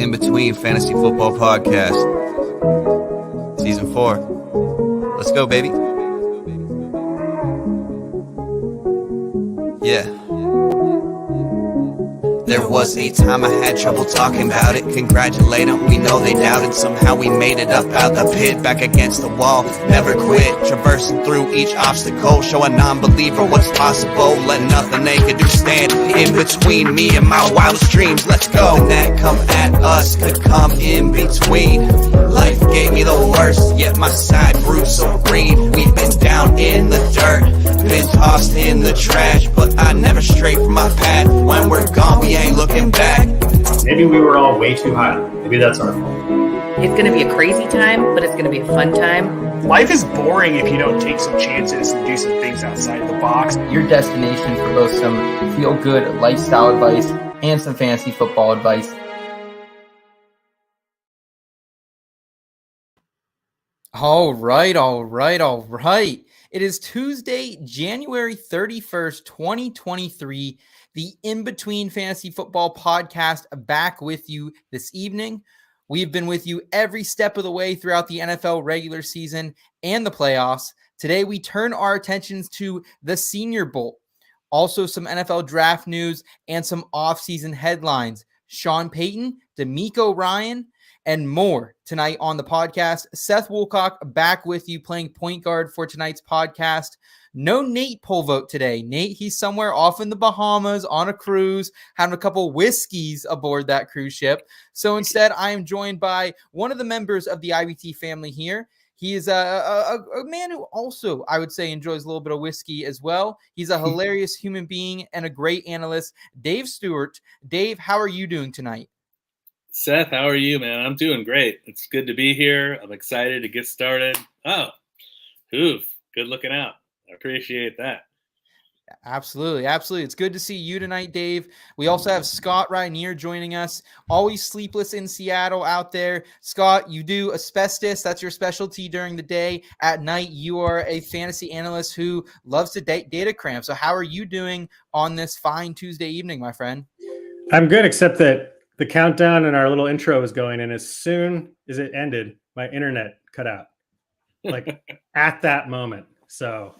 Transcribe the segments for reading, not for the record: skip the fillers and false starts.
In Between Fantasy Football Podcast, Season 4. Let's go, baby. Yeah. There was a time I had trouble talking about it. Congratulate them, we know they doubted. Somehow we made it up out the pit, back against the wall. Never quit, traversing through each obstacle. Show a non-believer what's possible. Let nothing they could do stand in between me and my wildest dreams. Let's go. Nothing that come at us could come in between. Life gave me the worst, yet my side grew so green. We've been down in the dirt, been tossed in the trash, but I never strayed from my path. When we're gone, we ain't looking back. Maybe we were all way too high. Maybe that's our fault. It's going to be a crazy time, but it's going to be a fun time. Life is boring if you don't take some chances and do some things outside of the box. Your destination for both some feel-good lifestyle advice and some fantasy football advice. All right. It is Tuesday, January 31st, 2023. The In Between Fantasy Football Podcast back with you this evening. We've been with you every step of the way throughout the NFL regular season and the playoffs. Today, we turn our attentions to the Senior Bowl. Also, some NFL draft news and some offseason headlines. Sean Payton, D'Amico Ryan, and more tonight on the podcast. Seth Woolcock back with you playing point guard for tonight's podcast. No Nate Polvote today. Nate, he's somewhere off in the Bahamas on a cruise, having a couple whiskeys aboard that cruise ship. So instead, I am joined by one of the members of the IBT family here. He is a man who also, I would say, enjoys a little bit of whiskey as well. He's a hilarious human being and a great analyst, Dave Stewart. Dave, how are you doing tonight? Seth, how are you, man? I'm doing great. It's good to be here. I'm excited to get started. Oh, good looking out. I appreciate that. Absolutely. It's good to see you tonight, Dave. We also have Scott Rainier joining us. Always sleepless in Seattle out there. Scott, you do asbestos. That's your specialty during the day. At night, you are a fantasy analyst who loves to data cram. So how are you doing on this fine Tuesday evening, my friend? I'm good, except that the countdown and our little intro was going, and as soon as it ended, my internet cut out, like at that moment. So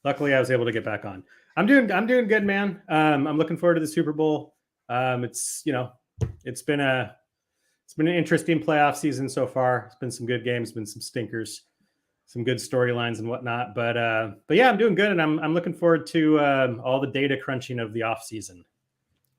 luckily I was able to get back on. I'm doing good, man. I'm looking forward to the Super Bowl. It's been an interesting playoff season so far. It's been some good games, been some stinkers, some good storylines and whatnot. But yeah, I'm doing good, and I'm looking forward to all the data crunching of the off season.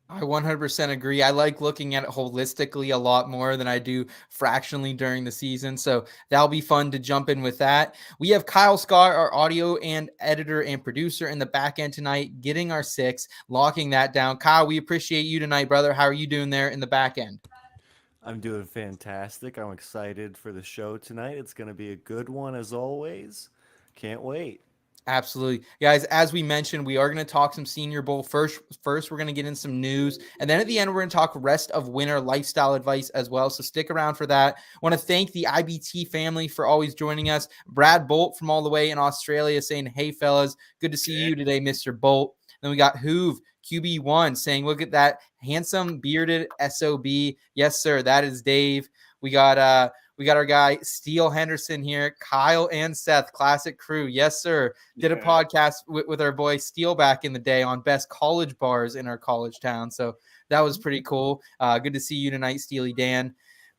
I 100% agree. I like looking at it holistically a lot more than I do fractionally during the season. So that'll be fun to jump in with that. We have Kyle Scott, our audio and editor and producer in the back end tonight, getting our six, locking that down. Kyle, we appreciate you tonight, brother. How are you doing there in the back end? I'm doing fantastic. I'm excited for the show tonight. It's going to be a good one as always. Can't wait. Absolutely. Guys, as we mentioned, we are going to talk some Senior Bowl. First, we're going to get in some news. And then at the end, we're going to talk rest of winter lifestyle advice as well. So stick around for that. I want to thank the IBT family for always joining us. Brad Bolt from all the way in Australia saying, hey, fellas, good to see you today, Mr. Bolt. Then we got Hoove, QB1, saying, look at that handsome bearded SOB. Yes, sir. That is Dave. We got our guy, Steele Henderson here, Kyle and Seth, classic crew. Yes, sir. Did a podcast with our boy Steele back in the day on best college bars in our college town. So that was pretty cool. Good to see you tonight, Steely Dan.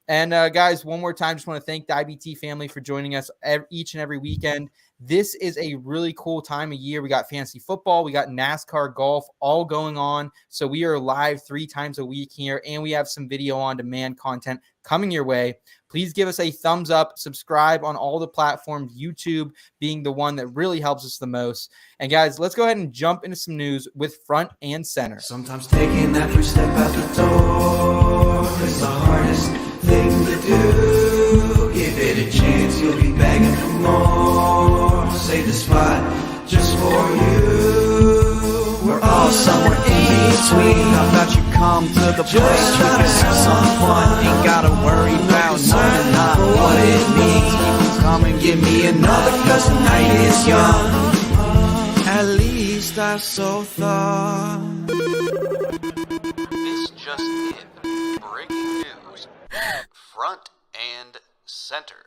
And guys, one more time, just want to thank the IBT family for joining us each and every weekend. This is a really cool time of year. We got fantasy football, we got NASCAR, golf, all going on. So we are live 3 times a week here, and we have some video on demand content coming your way. Please give us a thumbs up, subscribe on all the platforms, YouTube being the one that really helps us the most. And guys, let's go ahead and jump into some news with Front and Center. Sometimes taking that first step out the door is the hardest thing to do. Give it a chance, you'll be begging for more. Save the spot just for you. We're all somewhere in between. How about you come to the place we can have some fun? Ain't gotta worry about knowing not what it means. Come and give me another, cause the night is young. At least I so thought. This just in. Breaking news. front and center.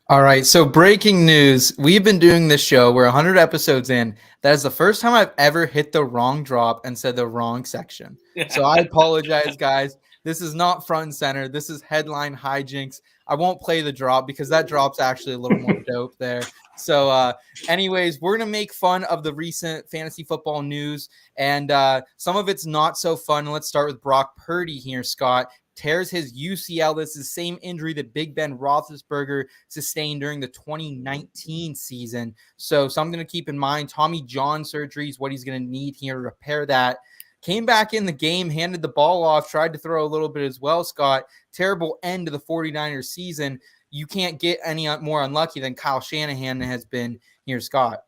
All right, so breaking news. We've been doing this show. We're 100 episodes in. That is the first time I've ever hit the wrong drop and said the wrong section. So I apologize, guys. This is not front and center. This is headline hijinks. I won't play the drop because that drop's actually a little more dope there. So anyways, we're going to make fun of the recent fantasy football news, and some of it's not so fun. Let's start with Brock Purdy here, Scott. Tears his UCL. This is the same injury that Big Ben Roethlisberger sustained during the 2019 season. So something to keep in mind. Tommy John surgery is what he's going to need here to repair that. Came back in the game, handed the ball off, tried to throw a little bit as well, Scott. Terrible end to the 49ers season. You can't get any more unlucky than Kyle Shanahan has been here, Scott.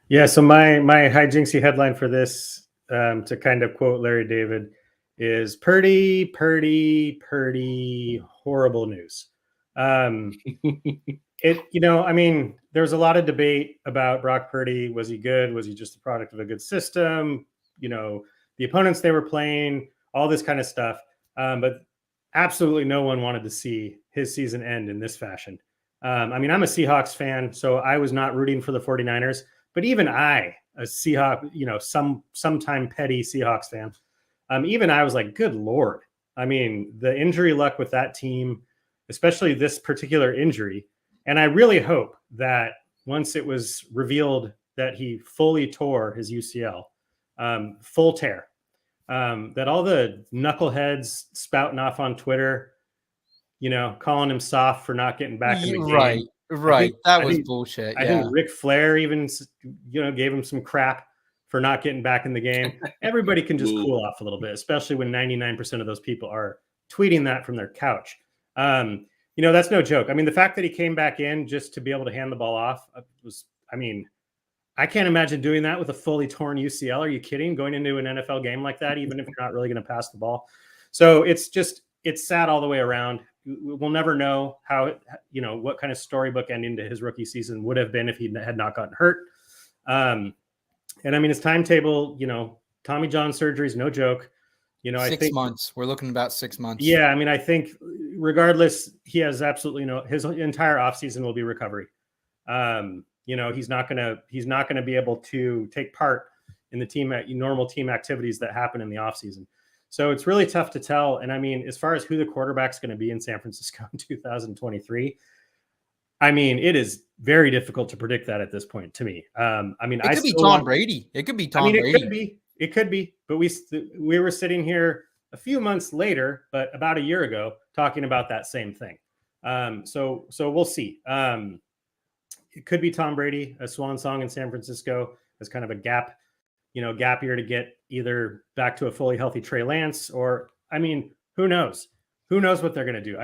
Yeah, so my hijinksy headline for this, to kind of quote Larry David, is Purdy, horrible news. There's a lot of debate about Brock Purdy. Was he good? Was he just a product of a good system? The opponents they were playing, all this kind of stuff. But absolutely no one wanted to see his season end in this fashion. I'm a Seahawks fan, so I was not rooting for the 49ers. But even I, a Seahawk, sometime petty Seahawks fan, even I was like, good Lord. The injury luck with that team, especially this particular injury. And I really hope that once it was revealed that he fully tore his UCL, full tear, that all the knuckleheads spouting off on Twitter, calling him soft for not getting back in the game. Right. That was bullshit. I think Ric Flair even, gave him some crap for not getting back in the game. Everybody can just cool off a little bit, especially when 99% of those people are tweeting that from their couch. That's no joke. The fact that he came back in just to be able to hand the ball off was, I can't imagine doing that with a fully torn UCL. Are you kidding? Going into an NFL game like that, even if you're not really going to pass the ball. So it's sad all the way around. We'll never know how, what kind of storybook ending to his rookie season would have been if he had not gotten hurt. And his timetable, Tommy John surgery is no joke. 6 months. We're looking about 6 months. Yeah. I think regardless, he has absolutely his entire offseason will be recovery. He's not going to be able to take part in the normal team activities that happen in the offseason. So it's really tough to tell. And as far as who the quarterback's going to be in San Francisco in 2023, it is very difficult to predict that at this point to me. It could be Tom Brady. It could be Tom Brady. It could be. But we were sitting here a few months later, but about a year ago, talking about that same thing. So we'll see. It could be Tom Brady, a swan song in San Francisco as kind of a gap year to get either back to a fully healthy Trey Lance or, who knows? Who knows what they're going to do?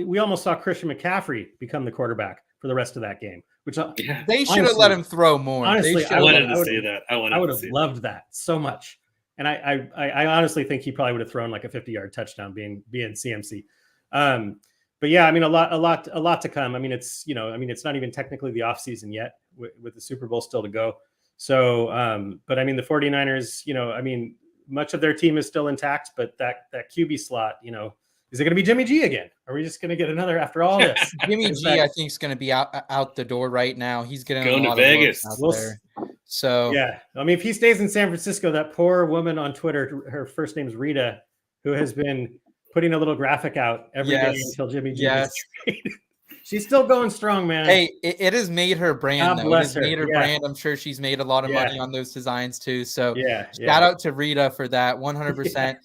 We almost saw Christian McCaffrey become the quarterback for the rest of that game, which they should have let him throw more. Honestly, I wanted to see that. I would have loved that so much. And I honestly think he probably would have thrown like a 50-yard touchdown being CMC. But yeah, a lot to come. It's it's not even technically the off season yet with the Super Bowl still to go. So, but the 49ers, much of their team is still intact, but that QB slot, is it going to be Jimmy G again? Are we just going to get another after all this? Jimmy G, I think, is going to be out the door right now. He's going to Vegas. There. So yeah, if he stays in San Francisco, that poor woman on Twitter, her first name's Rita, who has been putting a little graphic out every day until Jimmy G gets traded. She's still going strong, man. Hey, it has made her brand, though. It has made her brand. I'm sure she's made a lot of money on those designs, too. So shout out to Rita for that, 100%.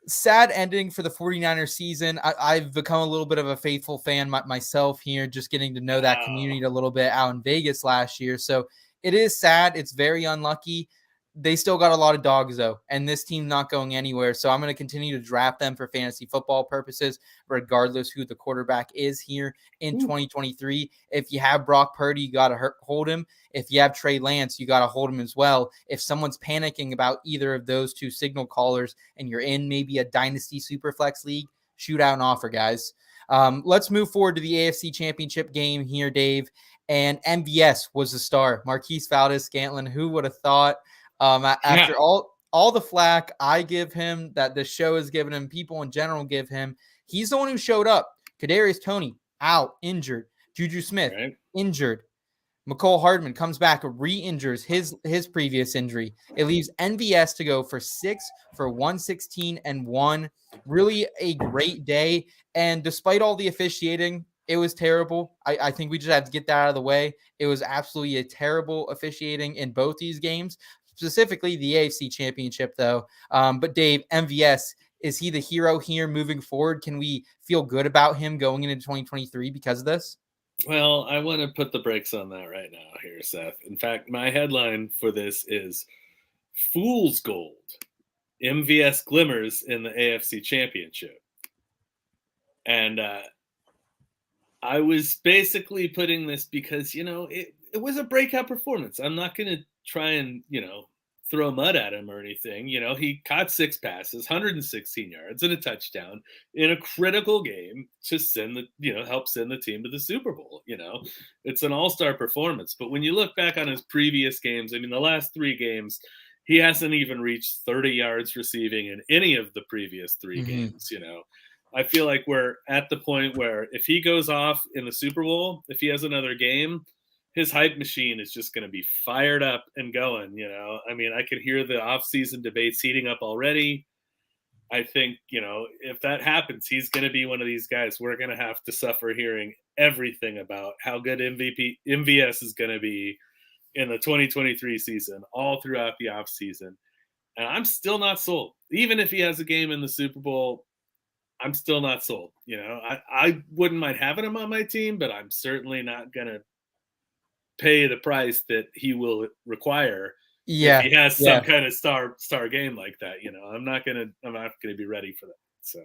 Sad ending for the 49ers season. I've become a little bit of a faithful fan myself here, just getting to know that community a little bit out in Vegas last year. So it is sad. It's very unlucky. They still got a lot of dogs, though, and this team not going anywhere. So I'm going to continue to draft them for fantasy football purposes, regardless who the quarterback is here in 2023. If you have Brock Purdy, you got to hold him. If you have Trey Lance, you got to hold him as well. If someone's panicking about either of those two signal callers and you're in maybe a dynasty superflex league, shoot out an offer, guys. Let's move forward to the AFC Championship game here, Dave. And MVS was the star. Marquise Valdez-Scantling, who would have thought? After all the flack I give him, that the show has given him, people in general give him, he's the one who showed up. Kadarius Toney out, injured. Juju Smith injured. McCole Hardman comes back, re-injures his previous injury. It leaves NVS to go for 6 for 116-1. Really a great day. And despite all the officiating, it was terrible. I think we just have to get that out of the way. It was absolutely a terrible officiating in both these games, specifically the AFC Championship, though. But Dave, MVS, is he the hero here moving forward? Can we feel good about him going into 2023 because of this? Well, I want to put the brakes on that right now here, Seth. In fact, my headline for this is Fool's Gold. MVS glimmers in the AFC Championship. And I was basically putting this because, it was a breakout performance. I'm not going to try and, throw mud at him or anything. He caught 6 passes, 116 yards and a touchdown in a critical game to help send the team to the Super Bowl. It's an all-star performance. But when you look back on his previous games, the last 3 games, he hasn't even reached 30 yards receiving in any of the previous 3 games. I feel like we're at the point where if he goes off in the Super Bowl, if he has another game, his hype machine is just going to be fired up and going, I can hear the offseason debates heating up already. I think, if that happens, he's going to be one of these guys we're going to have to suffer hearing everything about how good MVS is going to be in the 2023 season, all throughout the offseason. And I'm still not sold. Even if he has a game in the Super Bowl, I'm still not sold. I wouldn't mind having him on my team, but I'm certainly not going to pay the price that he will require if he has some kind of star game like that. I'm not gonna be ready for that. So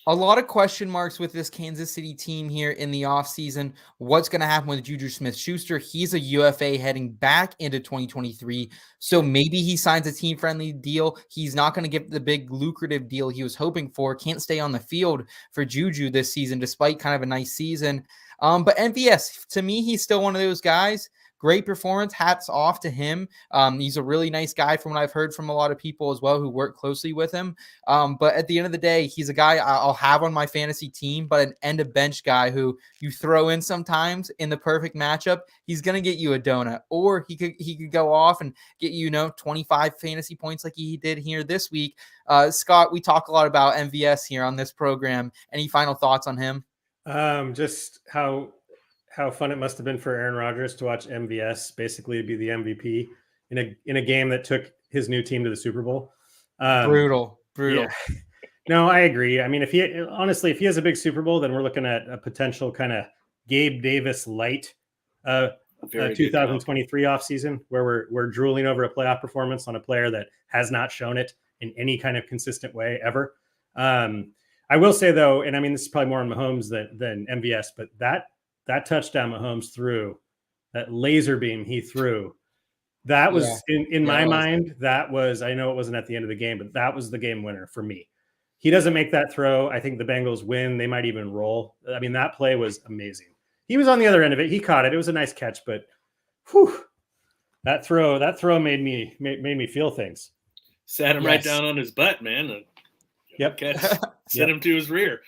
a lot of question marks with this Kansas City team here in the offseason. What's going to happen with Juju Smith-Schuster? He's a UFA heading back into 2023. So maybe he signs a team-friendly deal. He's not going to get the big lucrative deal he was hoping for. Can't stay on the field for Juju this season, despite kind of a nice season. But MVS, to me, he's still one of those guys. Great performance. Hats off to him. He's a really nice guy from what I've heard from a lot of people as well who work closely with him. But at the end of the day, he's a guy I'll have on my fantasy team, but an end of bench guy who you throw in sometimes in the perfect matchup. He's going to get you a donut, or he could go off and get 25 fantasy points like he did here this week. Scott, we talk a lot about MVS here on this program. Any final thoughts on him? Just how fun it must have been for Aaron Rodgers to watch MVS basically be the MVP in a game that took his new team to the Super Bowl. Brutal. Yeah. No, I agree. If he has a big Super Bowl, then we're looking at a potential kind of Gabe Davis light 2023 offseason where we're drooling over a playoff performance on a player that has not shown it in any kind of consistent way ever. I will say though, and this is probably more on Mahomes than MVS, but that touchdown Mahomes threw, that laser beam he threw, that was in my mind, that was, I know it wasn't at the end of the game, but that was the game winner for me. He doesn't make that throw. I think the Bengals win. They might even roll. That play was amazing. He was on the other end of it. He caught it. It was a nice catch, but that throw made me feel things. Sat him right down on his butt, man. Yep. Sent him to his rear.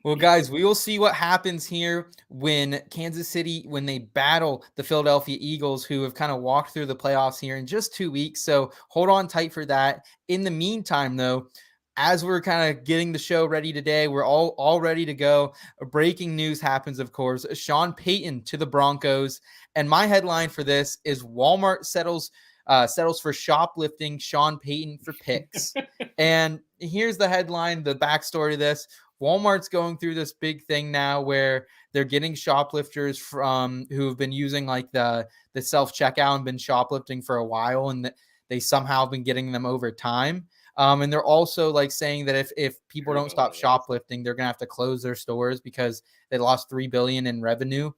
Well, guys, we will see what happens here when Kansas City, when they battle the Philadelphia Eagles, who have kind of walked through the playoffs here in just 2 weeks. So hold on tight for that. In the meantime, though, as we're kind of getting the show ready today, we're all ready to go. Breaking news happens, of course. Sean Payton to the Broncos. And my headline for this is Walmart settles for shoplifting Sean Payton for picks. And here's the headline, the backstory to this. Walmart's going through this big thing now where they're getting shoplifters from who have been using like the self-checkout and been shoplifting for a while, and they somehow have been getting them over time. And they're also like saying that if people don't stop shoplifting, they're going to have to close their stores because they lost $3 billion in revenue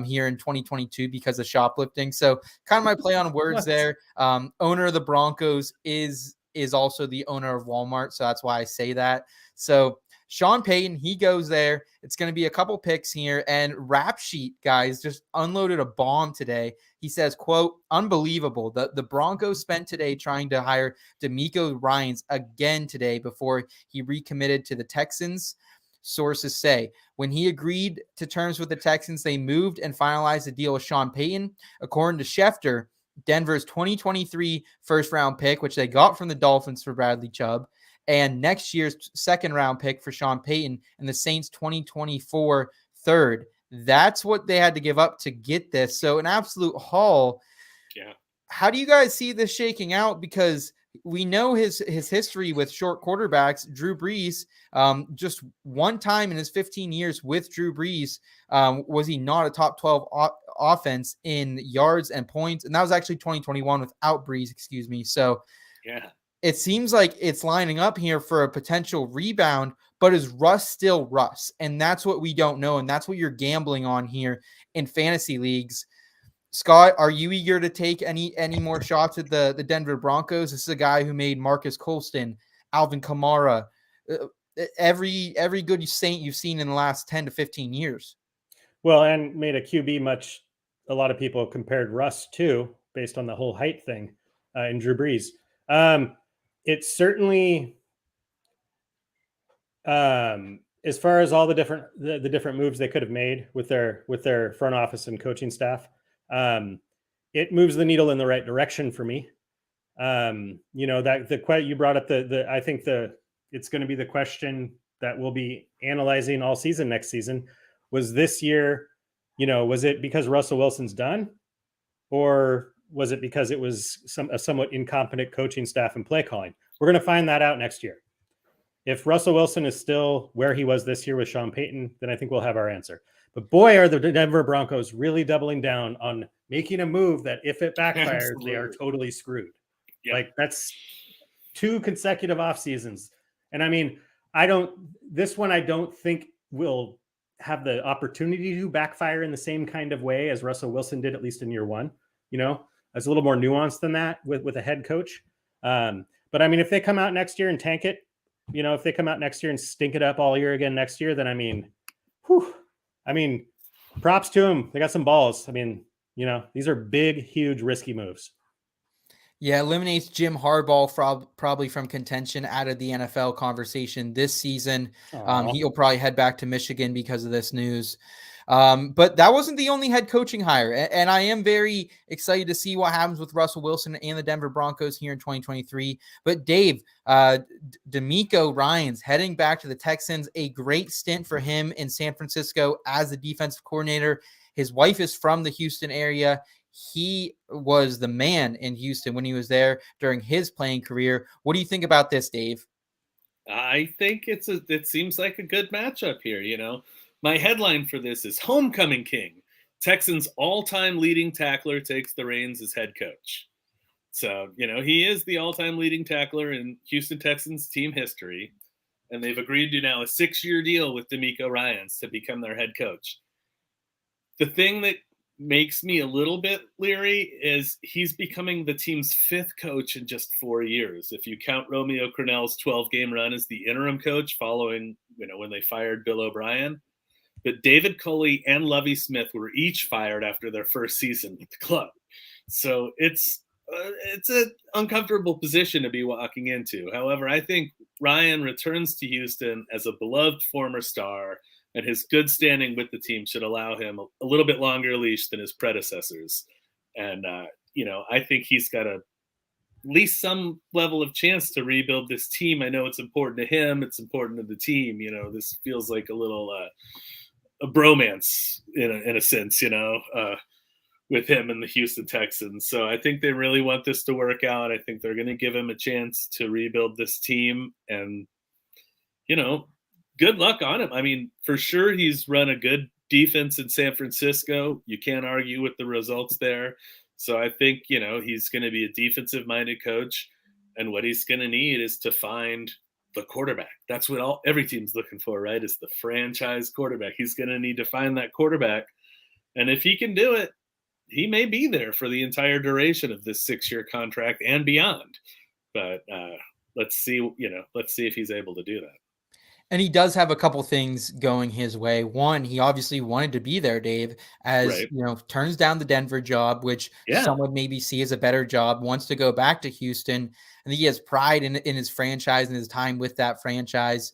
here in 2022 because of shoplifting. So kind of my play on words there. Owner of the Broncos is also the owner of Walmart. So that's why I say that. So Sean Payton, he goes there. It's going to be a couple picks here. And Rap Sheet, guys, just unloaded a bomb today. He says, quote, unbelievable. The Broncos spent today trying to hire DeMeco Ryans again today before he recommitted to the Texans. Sources say when he agreed to terms with the Texans, they moved and finalized the deal with Sean Payton. According to Schefter, Denver's 2023 first-round pick, which they got from the Dolphins for Bradley Chubb, and next year's second-round pick for Sean Payton, and the Saints' 2024 third. That's what they had to give up to get this. So an absolute haul. Yeah. How do you guys see this shaking out? Because we know his history with short quarterbacks. Drew Brees, just one time in his 15 years with Drew Brees, was he not a top 12 offense in yards and points? And that was actually 2021 without Brees, excuse me. So yeah, it seems like it's lining up here for a potential rebound, but is Russ still Russ? And that's what we don't know. And that's what you're gambling on here in fantasy leagues. Scott, are you eager to take any more shots at the Denver Broncos? This is a guy who made Marcus Colston, Alvin Kamara, every good Saint you've seen in the last 10 to 15 years. Well, and made a QB a lot of people compared Russ to, based on the whole height thing in Drew Brees. It's certainly, as far as all the different moves they could have made with their front office and coaching staff, it moves the needle in the right direction for me. That you brought up I think it's going to be the question that we'll be analyzing all season next season. Was this year, was it because Russell Wilson's done, or was it because it was a somewhat incompetent coaching staff and play calling? We're going to find that out next year. If Russell Wilson is still where he was this year with Sean Payton, then I think we'll have our answer. But boy, are the Denver Broncos really doubling down on making a move that if it backfires, they are totally screwed. Yep. Like that's 2 consecutive off seasons. And I mean, this one I don't think will have the opportunity to backfire in the same kind of way as Russell Wilson did, at least in year one. It's a little more nuanced than that with a head coach. But I mean, if they come out next year and tank it, if they come out next year and stink it up all year again next year, then I mean, props to them. They got some balls. I mean, these are big, huge, risky moves. Yeah, eliminates Jim Harbaugh probably from contention out of the NFL conversation this season. He'll probably head back to Michigan because of this news. But that wasn't the only head coaching hire. And I am very excited to see what happens with Russell Wilson and the Denver Broncos here in 2023. But Dave, DeMeco Ryans heading back to the Texans, a great stint for him in San Francisco as the defensive coordinator. His wife is from the Houston area. He was the man in Houston when he was there during his playing career. What do you think about this, Dave? I think it seems like a good matchup here. My headline for this is Homecoming King. Texans all-time leading tackler takes the reins as head coach. So, he is the all-time leading tackler in Houston Texans team history. And they've agreed to now a 6-year deal with DeMeco Ryans to become their head coach. The thing that makes me a little bit leery is he's becoming the team's 5th coach in just 4 years. If you count Romeo Crennel's 12-game run as the interim coach following, when they fired Bill O'Brien. But David Culley and Lovie Smith were each fired after their first season with the club. So it's an uncomfortable position to be walking into. However, I think Ryan returns to Houston as a beloved former star, and his good standing with the team should allow him a little bit longer leash than his predecessors. And, I think he's got at least some level of chance to rebuild this team. I know it's important to him. It's important to the team. This feels like a little a bromance in a sense, with him and the Houston Texans. So I think they really want this to work out. I think they're going to give him a chance to rebuild this team, and, good luck on him. I mean, for sure, he's run a good defense in San Francisco. You can't argue with the results there. So I think, he's going to be a defensive-minded coach, and what he's going to need is to find the quarterback. That's what every team's looking for, right? Is the franchise quarterback. He's going to need to find that quarterback. And if he can do it, he may be there for the entire duration of this 6-year contract and beyond. But let's see if he's able to do that. And he does have a couple things going his way. One, he obviously wanted to be there, Dave, as Right. turns down the Denver job, which Yeah. some would maybe see as a better job, wants to go back to Houston. I think he has pride in his franchise and his time with that franchise.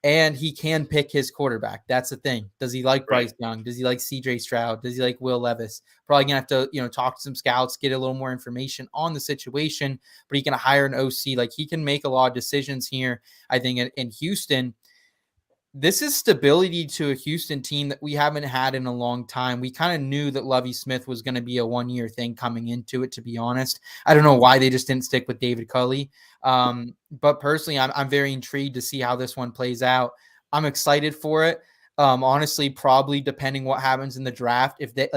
And he can pick his quarterback. That's the thing. Does he like Bryce Young? Does he like CJ Stroud? Does he like Will Levis? Probably gonna have to, talk to some scouts, get a little more information on the situation, but he can hire an OC. Like, he can make a lot of decisions here, I think, in Houston. This is stability to a Houston team that we haven't had in a long time. We kind of knew that Lovie Smith was going to be a one-year thing coming into it, to be honest. I don't know why they just didn't stick with David Culley. But personally, I'm very intrigued to see how this one plays out. I'm excited for it. Honestly, probably depending what happens in the draft, if they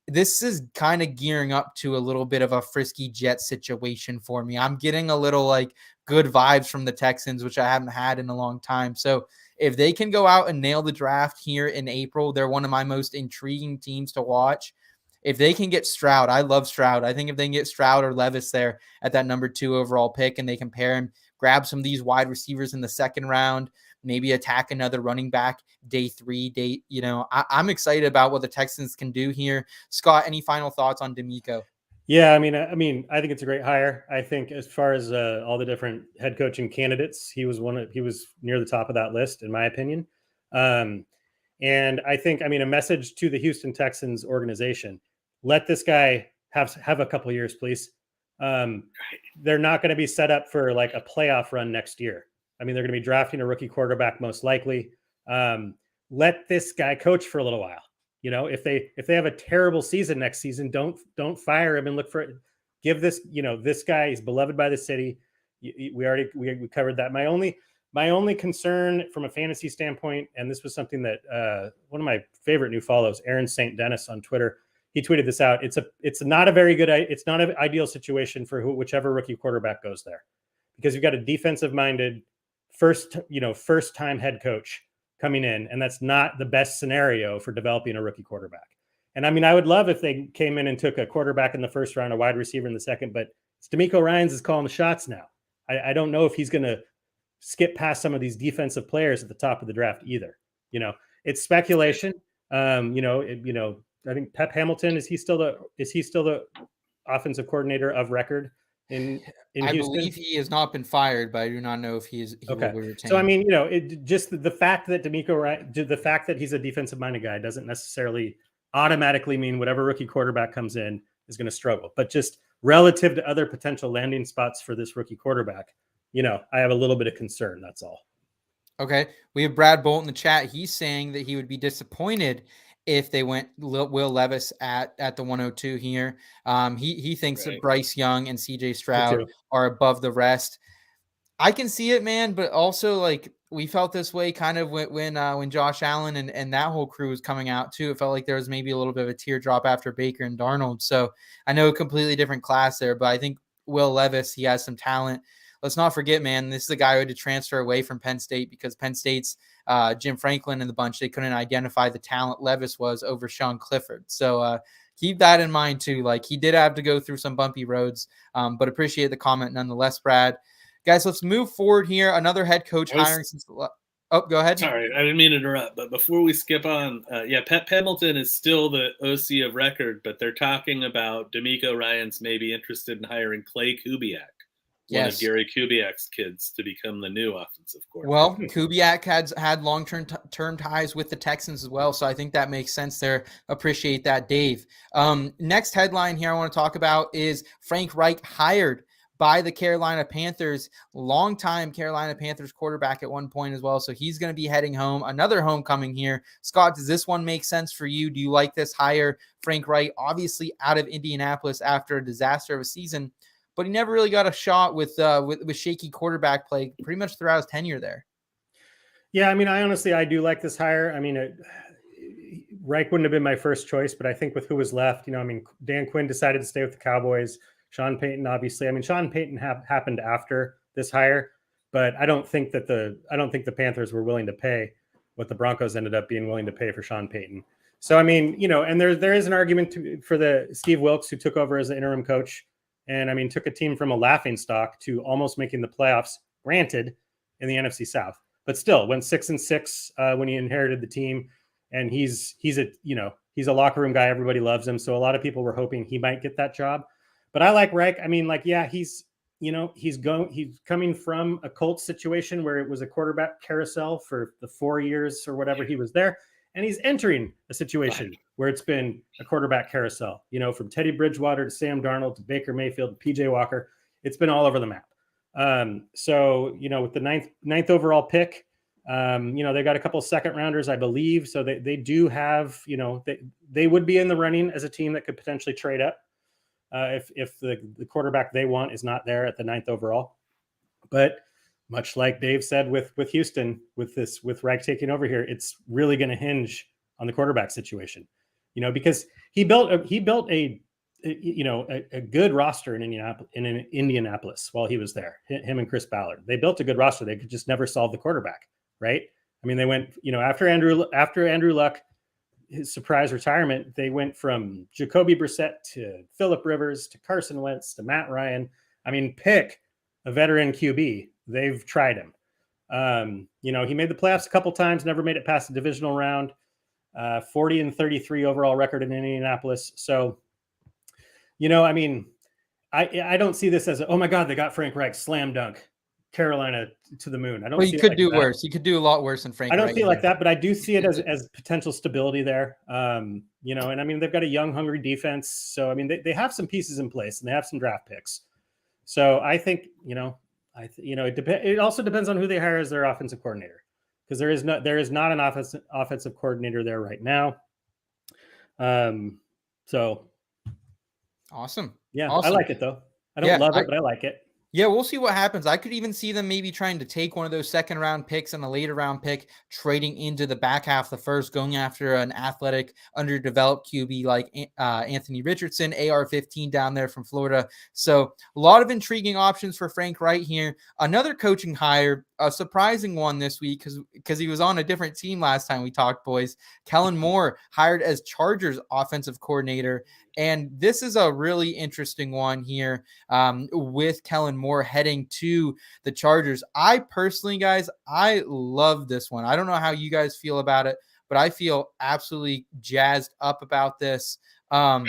this is kind of gearing up to a little bit of a frisky Jet situation for me. I'm getting a little good vibes from the Texans, which I haven't had in a long time. So if they can go out and nail the draft here in April, they're one of my most intriguing teams to watch. If they can get Stroud, I love Stroud. I think if they can get Stroud or Levis there at that number 2 overall pick and they can pair him, grab some of these wide receivers in the second round, maybe attack another running back day 3, I'm excited about what the Texans can do here. Scott, any final thoughts on D'Amico? Yeah, I mean, I think it's a great hire. I think as far as all the different head coaching candidates, he was near the top of that list, in my opinion. And I think, a message to the Houston Texans organization: let this guy have a couple years, please. They're not going to be set up for a playoff run next year. They're going to be drafting a rookie quarterback most likely. Let this guy coach for a little while. If they have a terrible season next season, don't fire him and look for it. Give this, this guy is beloved by the city. We covered that. My only concern from a fantasy standpoint, and this was something that one of my favorite new follows, Aaron St. Dennis on Twitter, he tweeted this out. It's not an ideal situation for whichever rookie quarterback goes there, because you've got a defensive minded first time head coach coming in, and that's not the best scenario for developing a rookie quarterback. And I would love if they came in and took a quarterback in the first round, a wide receiver in the second, but D'Amico Ryans is calling the shots now. I don't know if he's going to skip past some of these defensive players at the top of the draft either. It's speculation. I think Pep Hamilton, is he still the offensive coordinator of record in I Houston? believe he has not been fired, but I do not know if he okay. will be retained. So just the fact that the fact that he's a defensive minded guy doesn't necessarily automatically mean whatever rookie quarterback comes in is going to struggle. But just relative to other potential landing spots for this rookie quarterback, I have a little bit of concern. That's all. Okay, we have Brad Bolt in the chat. He's saying that he would be disappointed if they went Will Levis at the 102 here. He thinks that Bryce Young and CJ Stroud are above the rest. I can see it, man, but also we felt this way kind of when Josh Allen and that whole crew was coming out too. It felt like there was maybe a little bit of a teardrop after Baker and Darnold. So I know a completely different class there, but I think Will Levis, he has some talent. Let's not forget, man, this is a guy who had to transfer away from Penn State because Penn State's Jim Franklin and the bunch, they couldn't identify the talent Levis was over Sean Clifford. So keep that in mind too. He did have to go through some bumpy roads, but appreciate the comment nonetheless, Brad. Guys, let's move forward here. Another head coach hiring since the go ahead. Sorry, I didn't mean to interrupt, but before we skip on, Pep Hamilton is still the OC of record, but they're talking about D'Amico Ryans may be interested in hiring Clay Kubiak, one of Gary Kubiak's kids, to become the new offensive coordinator. Well, Kubiak had long-term term ties with the Texans as well, so I think that makes sense there. Appreciate that, Dave. Next headline here I want to talk about is Frank Reich hired by the Carolina Panthers, longtime Carolina Panthers quarterback at one point as well. So he's going to be heading home. Another homecoming here. Scott, does this one make sense for you? Do you like this hire? Frank Reich, obviously out of Indianapolis after a disaster of a season, but he never really got a shot with shaky quarterback play pretty much throughout his tenure there. Yeah, I do like this hire. Reich wouldn't have been my first choice, but I think with who was left, Dan Quinn decided to stay with the Cowboys. Sean Payton, obviously. Sean Payton happened after this hire, but I don't think the Panthers were willing to pay what the Broncos ended up being willing to pay for Sean Payton. So, and there is an argument for the Steve Wilkes, who took over as an interim coach and took a team from a laughing stock to almost making the playoffs, granted, in the NFC South. but still went 6-6 when he inherited the team, and he's a locker room guy. Everybody loves him, so a lot of people were hoping he might get that job. But I like Reich. I mean, like, yeah, he's coming from a Colts situation where it was a quarterback carousel for the 4 years or whatever he was there. And he's entering a situation where it's been a quarterback carousel, from Teddy Bridgewater to Sam Darnold to Baker Mayfield to PJ Walker. It's been all over the map. So, with the ninth overall pick, they got a couple of second rounders, I believe. So they do have, they would be in the running as a team that could potentially trade up if the quarterback they want is not there at the 9th overall. But much like Dave said with Houston, with Reich taking over here, it's really going to hinge on the quarterback situation, because he built a good roster in Indianapolis while he was there. Him and Chris Ballard, they built a good roster. They could just never solve the quarterback, right? I mean, they went, after Andrew Luck, his surprise retirement, they went from Jacoby Brissett to Phillip Rivers to Carson Wentz to Matt Ryan. I mean, pick a veteran QB. They've tried him. He made the playoffs a couple times, never made it past the divisional round. 40-33 overall record in Indianapolis. So, I mean, I don't see this as oh my God, they got Frank Reich, slam dunk, Carolina to the moon. I don't. Well, see you it could like do that. worse. You could do a lot worse than Frank. I don't Reich see it like here. that, but I do see it as potential stability there. And I mean, they've got a young, hungry defense. So, I mean, they have some pieces in place and they have some draft picks. So I think, it also depends on who they hire as their offensive coordinator, because there is not an offensive coordinator there right now. So awesome. Yeah, awesome. I like it though. I don't love it, but I like it. Yeah, we'll see what happens. I could even see them maybe trying to take one of those second round picks and a later round pick, trading into the back half of the first, going after an athletic, underdeveloped QB like Anthony Richardson, AR-15 down there from Florida. So a lot of intriguing options for Frank Reich here. Another coaching hire, a surprising one this week because he was on a different team last time we talked, boys. Kellen Moore hired as Chargers offensive coordinator. And this is a really interesting one here with Kellen Moore heading to the Chargers. I personally, guys, I love this one. I don't know how you guys feel about it, but I feel absolutely jazzed up about this. All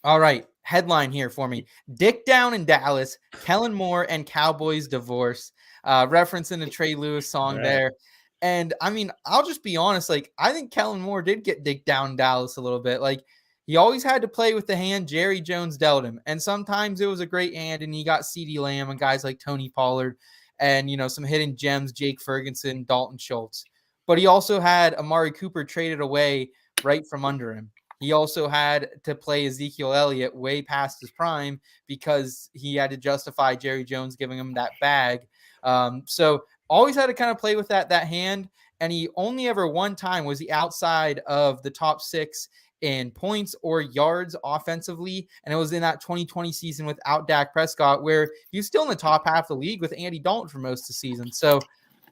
right. Headline here for me. Dick down in Dallas, Kellen Moore and Cowboys divorce. Referencing the Trey Lewis song there. And I mean, I'll just be honest. Like, I think Kellen Moore did get dick down in Dallas a little bit. Like, he always had to play with the hand Jerry Jones dealt him. And sometimes it was a great hand, and he got CeeDee Lamb and guys like Tony Pollard and, some hidden gems, Jake Ferguson, Dalton Schultz. But he also had Amari Cooper traded away right from under him. He also had to play Ezekiel Elliott way past his prime because he had to justify Jerry Jones giving him that bag. So always had to kind of play with that hand. And he only ever one time was he outside of the top 6 in points or yards offensively. And it was in that 2020 season without Dak Prescott, where he was still in the top half of the league with Andy Dalton for most of the season. So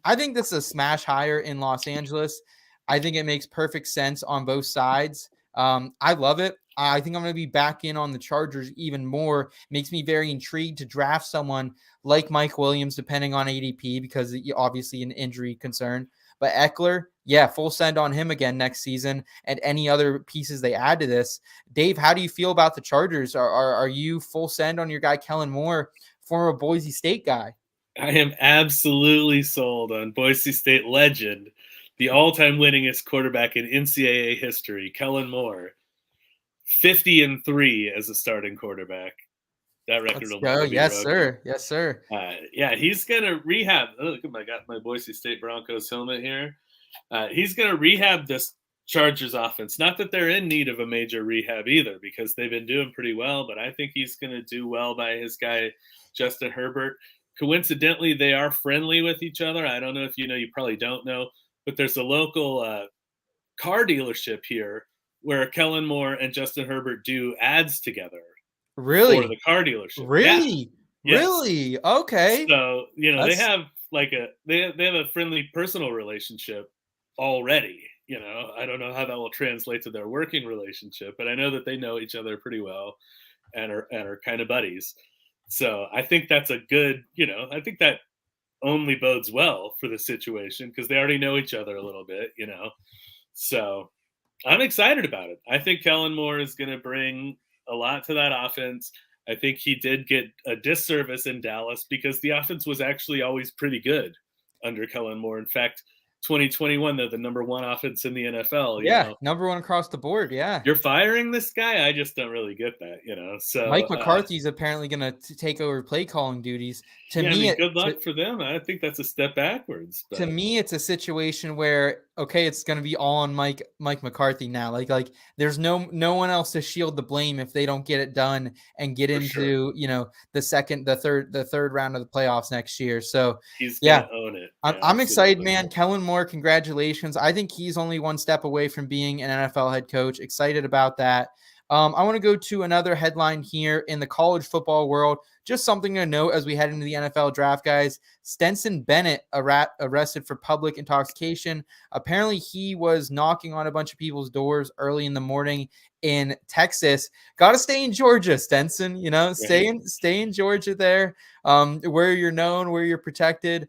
I think this is a smash hire in Los Angeles. I think it makes perfect sense on both sides. I love it. I think I'm going to be back in on the Chargers even more. It makes me very intrigued to draft someone like Mike Williams, depending on ADP, because obviously an injury concern. But Eckler, yeah, full send on him again next season, and any other pieces they add to this. Dave, how do you feel about the Chargers? Are you full send on your guy Kellen Moore, former Boise State guy? I am absolutely sold on Boise State legend, the all-time winningest quarterback in NCAA history, Kellen Moore. 50-3 as a starting quarterback. That record will never be Yes, broken. sir. Yes, sir. Yeah, he's going to rehab. Oh, look, I got my Boise State Broncos helmet here. He's going to rehab this Chargers offense. Not that they're in need of a major rehab either, because they've been doing pretty well, but I think he's going to do well by his guy, Justin Herbert. Coincidentally, they are friendly with each other. I don't know if you know, you probably don't know, but there's a local car dealership here where Kellen Moore and Justin Herbert do ads together. Really? For the car dealership. Really? Yeah. Really? Okay. So, they have they have a friendly personal relationship already. I don't know how that will translate to their working relationship, but I know that they know each other pretty well and are kind of buddies. So I think that's a good, I think that only bodes well for the situation because they already know each other a little bit, So I'm excited about it. I think Kellen Moore is going to bring a lot to that offense. I think he did get a disservice in Dallas because the offense was actually always pretty good under Kellen Moore. In fact, 2021, they're the number one offense in the NFL. Yeah, number one across the board. Yeah. You're firing this guy? I just don't really get that, So Mike McCarthy's apparently going to take over play calling duties. To me, good luck for them. I think that's a step backwards. But. To me, it's a situation where, okay, it's going to be all on Mike McCarthy now. Like there's no one else to shield the blame if they don't get it done and get into, the third round of the playoffs next year. So he's going to own it. I'm excited, man. Kellen Moore, congratulations. I think he's only one step away from being an NFL head coach. Excited about that. I want to go to another headline here in the college football world. Just something to note as we head into the NFL draft, guys. Stetson Bennett arrested for public intoxication. Apparently, he was knocking on a bunch of people's doors early in the morning in Texas. Got to stay in Georgia, Stetson. Stay in Georgia there, where you're known, where you're protected.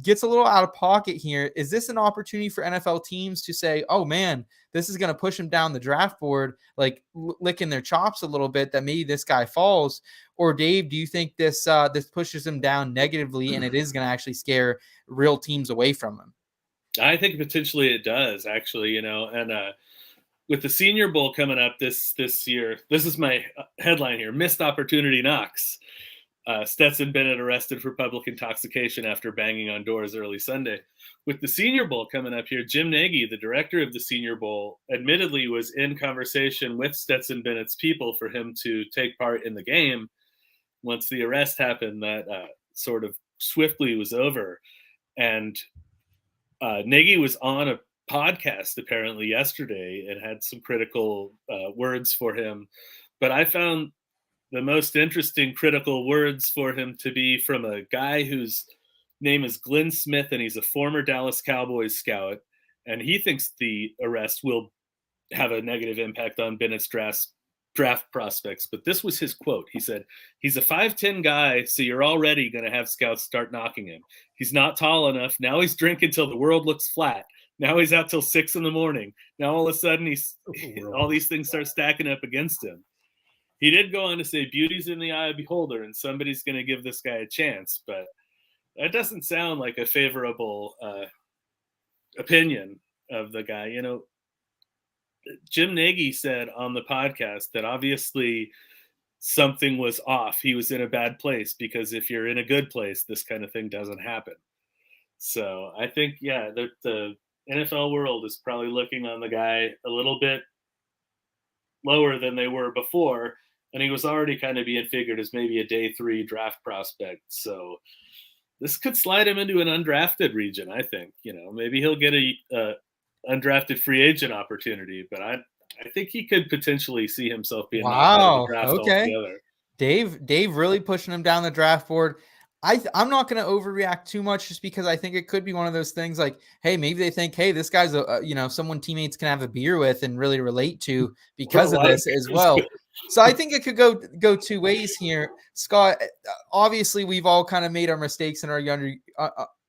Gets a little out of pocket here. Is this an opportunity for NFL teams to say, oh, man, this is going to push him down the draft board, like licking their chops a little bit that maybe this guy falls? Or Dave, do you think this pushes him down negatively and it is going to actually scare real teams away from him? I think potentially it does, actually, and with the Senior Bowl coming up this year, this is my headline here: missed opportunity knocks. Stetson Bennett arrested for public intoxication after banging on doors early Sunday. With the Senior Bowl coming up here, Jim Nagy, the director of the Senior Bowl, admittedly was in conversation with Stetson Bennett's people for him to take part in the game. Once the arrest happened, that sort of swiftly was over. And Nagy was on a podcast apparently yesterday and had some critical words for him. But I found the most interesting critical words for him to be from a guy whose name is Glenn Smith, and he's a former Dallas Cowboys scout. And he thinks the arrest will have a negative impact on Bennett's draft prospects. But this was his quote. He said, he's a 5'10" guy, so you're already going to have scouts start knocking him. He's not tall enough. Now he's drinking till the world looks flat. Now he's out till 6 a.m. Now all of a sudden all these things start stacking up against him. He did go on to say beauty's in the eye of the beholder, and somebody's going to give this guy a chance. But that doesn't sound like a favorable opinion of the guy. Jim Nagy said on the podcast that obviously something was off. He was in a bad place, because if you're in a good place, this kind of thing doesn't happen. So I think, the NFL world is probably looking on the guy a little bit lower than they were before. And he was already kind of being figured as maybe a day 3 draft prospect. So this could slide him into an undrafted region, I think. Maybe he'll get a undrafted free agent opportunity, but I think he could potentially see himself being wow. Draft okay. altogether. Dave really pushing him down the draft board. I'm not going to overreact too much, just because I think it could be one of those things like, hey, maybe they think, hey, this guy's someone teammates can have a beer with and really relate to because of this as well. So I think it could go two ways here. Scott, obviously we've all kind of made our mistakes in our younger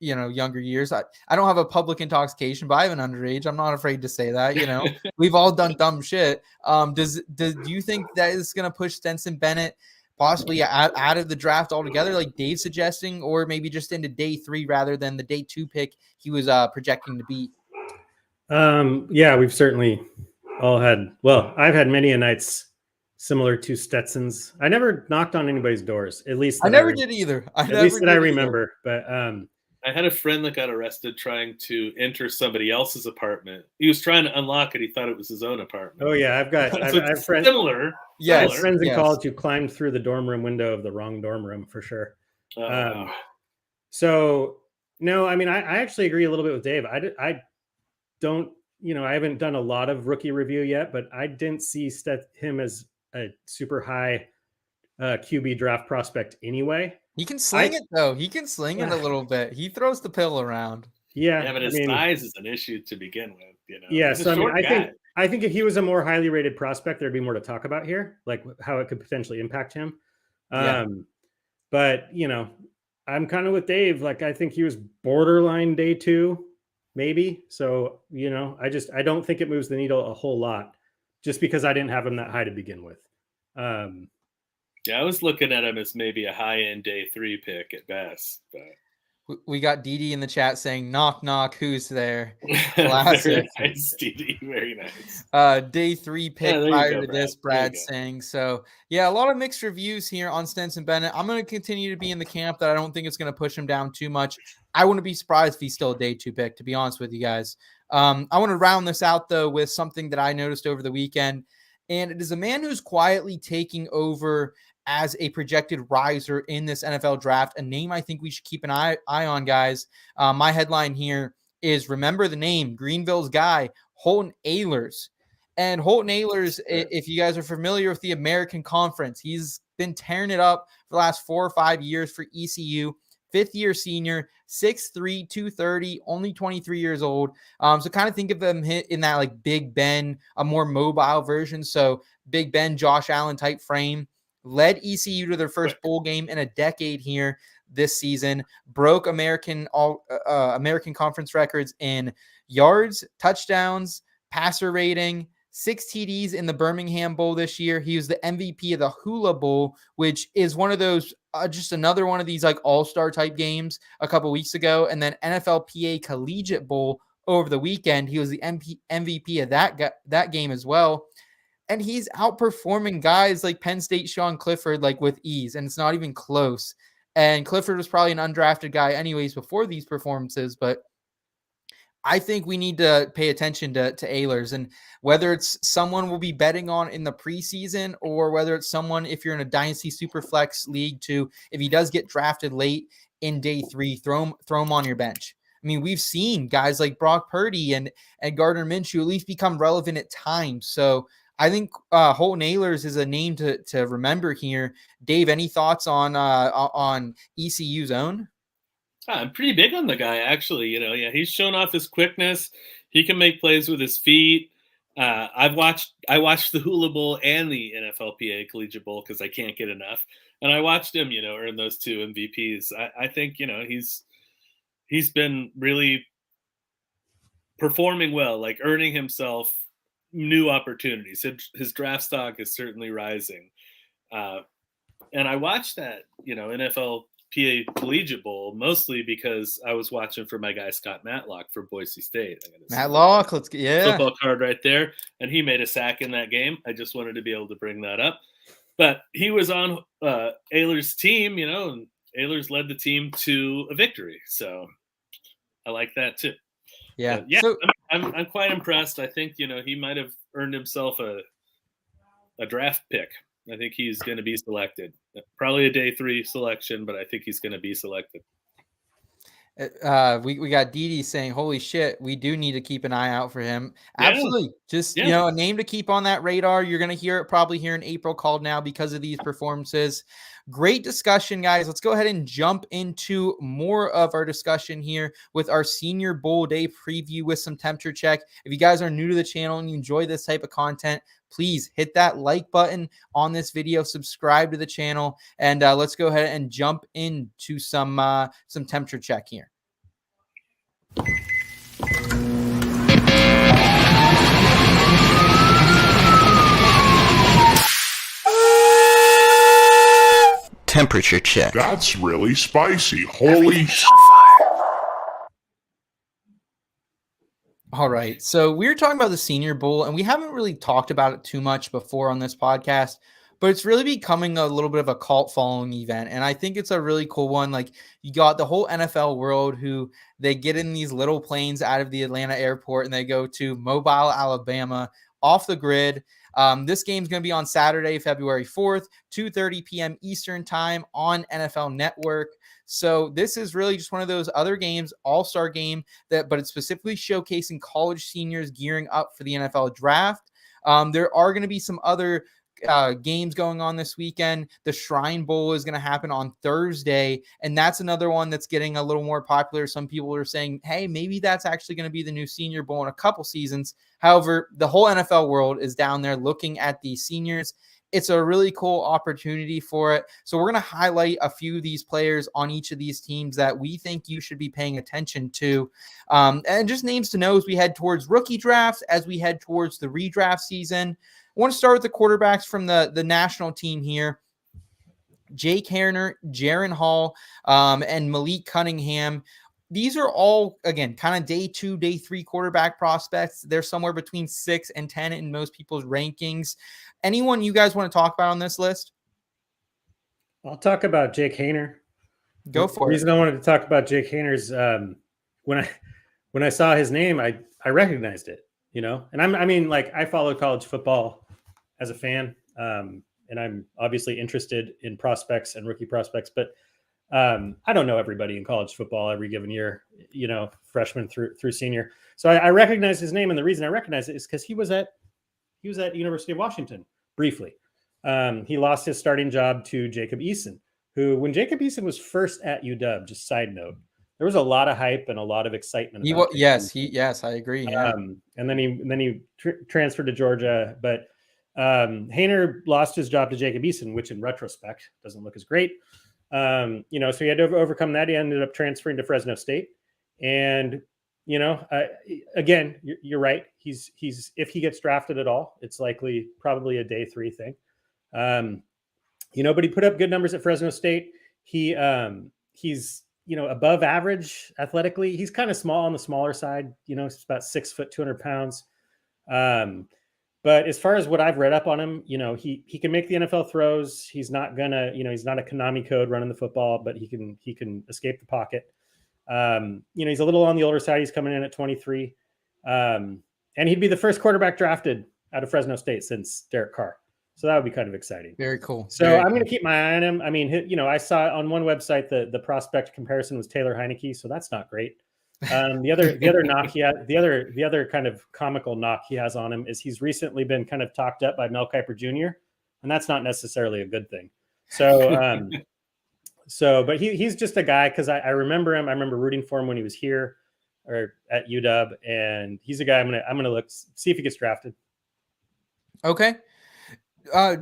years. I don't have a public intoxication, but I have an underage. I'm not afraid to say that, we've all done dumb shit. Do you think that is going to push Stetson Bennett possibly out of the draft altogether, like Dave's suggesting, or maybe just into day 3 rather than the day 2 pick he was projecting to be? We've certainly all I've had many a nights similar to Stetson's. I never knocked on anybody's doors, at least I never did either. At least that I remember. But I had a friend that got arrested trying to enter somebody else's apartment. He was trying to unlock it. He thought it was his own apartment. Oh yeah, I've friends similar. Yeah, I have friends in college who climbed through the dorm room window of the wrong dorm room for sure. So no, I mean, I actually agree a little bit with Dave. I don't, I haven't done a lot of rookie review yet, but I didn't see him as a super high QB draft prospect anyway. He can sling it though. He can sling it a little bit. He throws the pill around. Yeah, but his size is an issue to begin with. Yeah, so I think if he was a more highly rated prospect, there'd be more to talk about here, like how it could potentially impact him. But I'm kind of with Dave. Like, I think he was borderline day 2, maybe. So, I don't think it moves the needle a whole lot just because I didn't have him that high to begin with. Yeah, I was looking at him as maybe a high-end day 3 pick at best. But We got Didi in the chat saying, knock, knock, who's there? very Classic. nice, DD. Very nice. Day 3 pick there you prior go, to Brad. this, Brad saying. So, yeah, a lot of mixed reviews here on Stetson Bennett. I'm going to continue to be in the camp that I don't think it's going to push him down too much. I wouldn't be surprised if he's still a day 2 pick, to be honest with you guys. I want to round this out, though, with something that I noticed over the weekend. And it is a man who's quietly taking over as a projected riser in this NFL draft, a name I think we should keep an eye on, guys. My headline here is, remember the name, Greenville's guy, Holton Ashlers. And Holton Ashlers, if you guys are familiar with the American Conference, he's been tearing it up for the last 4 or 5 years for ECU. 5th-year senior, 6'3", 230, only 23 years old. So kind of think of him in that like Big Ben, a more mobile version. So Big Ben, Josh Allen type frame. Led ECU to their first bowl game in a decade here this season. Broke American Conference records in yards, touchdowns, passer rating, 6 TDs in the Birmingham Bowl this year. He was the MVP of the Hula Bowl, which is one of those, just another one of these like all-star type games a couple weeks ago. And then NFLPA Collegiate Bowl over the weekend. He was the MVP of that game as well. And he's outperforming guys like Penn State Sean Clifford like with ease, and it's not even close. And Clifford was probably an undrafted guy anyways before these performances, but I think we need to pay attention to Ashlers, and whether it's someone we'll be betting on in the preseason or whether it's someone, if you're in a Dynasty Superflex league too, if he does get drafted late in day 3, throw him on your bench. I mean, we've seen guys like Brock Purdy and Gardner Minshew at least become relevant at times. So I think Holton Ashlers is a name to remember here. Dave, any thoughts on ECU's own? I'm pretty big on the guy, actually. He's shown off his quickness. He can make plays with his feet. I watched the Hula Bowl and the NFLPA Collegiate Bowl because I can't get enough, and I watched him, earn those 2 MVPs. I think he's been really performing well, like earning himself new opportunities. His draft stock is certainly rising. And I watched that, NFLPA Collegiate Bowl mostly because I was watching for my guy Scott Matlock for Boise State. Matlock, football card right there, and he made a sack in that game. I just wanted to be able to bring that up. But he was on Ashlers' team, and Ashlers led the team to a victory. So I like that too. Yeah. So, I'm quite impressed. I think, he might have earned himself a draft pick. I think he's going to be selected. Probably a day 3 selection, but I think he's going to be selected. We got Didi saying, holy shit, we do need to keep an eye out for him. Yeah. Absolutely. Just, a name to keep on that radar. You're going to hear it probably here in April called now because of these performances. Great discussion, guys. Let's go ahead and jump into more of our discussion here with our Senior Bowl Day preview with some temperature check. If you guys are new to the channel and you enjoy this type of content, please hit that like button on this video, subscribe to the channel, and let's go ahead and jump into some temperature check here. Temperature check. That's really spicy. Holy shit. All right. So we were talking about the Senior Bowl, and we haven't really talked about it too much before on this podcast, but it's really becoming a little bit of a cult following event. And I think it's a really cool one. Like, you got the whole NFL world who they get in these little planes out of the Atlanta airport and they go to Mobile, Alabama, off the grid. This game's going to be on Saturday, February 4th, 2:30 p.m. Eastern time on NFL Network. So this is really just one of those other games, all-star game, but it's specifically showcasing college seniors gearing up for the NFL draft. There are going to be some other games going on this weekend. The Shrine Bowl is going to happen on Thursday, and that's another one that's getting a little more popular. Some people are saying, hey, maybe that's actually going to be the new Senior Bowl in a couple seasons. However, the whole NFL world is down there looking at the seniors it's a really cool opportunity for it. So we're going to highlight a few of these players on each of these teams that we think you should be paying attention to. And just names to know as we head towards rookie drafts, as we head towards the redraft season. I want to start with the quarterbacks from the national team here. Jake Harner, Jaron Hall, and Malik Cunningham. These are all, again, kind of day 2, day 3 quarterback prospects. They're somewhere between 6 and 10 in most people's rankings. Anyone you guys want to talk about on this list? I'll talk about Jake Haener. Go for it. The reason I wanted to talk about Jake Haener is when I saw his name, I recognized it, and I follow college football as a fan. And I'm obviously interested in prospects and rookie prospects, but I don't know everybody in college football every given year, freshman through senior. So I recognize his name, and the reason I recognize it is because he was at University of Washington briefly. He lost his starting job to Jacob Eason, who, when Jacob Eason was first at UW, just side note, there was a lot of hype and a lot of excitement. Yes, I agree. Yeah. And then he transferred to Georgia, but Haener lost his job to Jacob Eason, which in retrospect doesn't look as great. So he had to overcome that. He ended up transferring to Fresno State. And, again, you're right. He's if he gets drafted at all, it's probably a day 3 thing. But he put up good numbers at Fresno State. He's above average athletically. He's kind of small on the smaller side. He's about 6 foot, 200 pounds. But as far as what I've read up on him, he can make the NFL throws. He's not gonna, he's not a Konami code running the football, but he can escape the pocket. He's a little on the older side. He's coming in at 23. And he'd be the first quarterback drafted out of Fresno State since Derek Carr. So that would be kind of exciting. Very cool. So I'm going to keep my eye on him. I saw on one website the prospect comparison was Taylor Heineke, so that's not great. The other knock the other kind of comical knock he has on him is he's recently been kind of talked up by Mel Kiper Jr., and that's not necessarily a good thing. So, but he's just a guy, because I remember him. I remember rooting for him when he was here or at UW, and he's a guy I'm gonna look see if he gets drafted. Okay.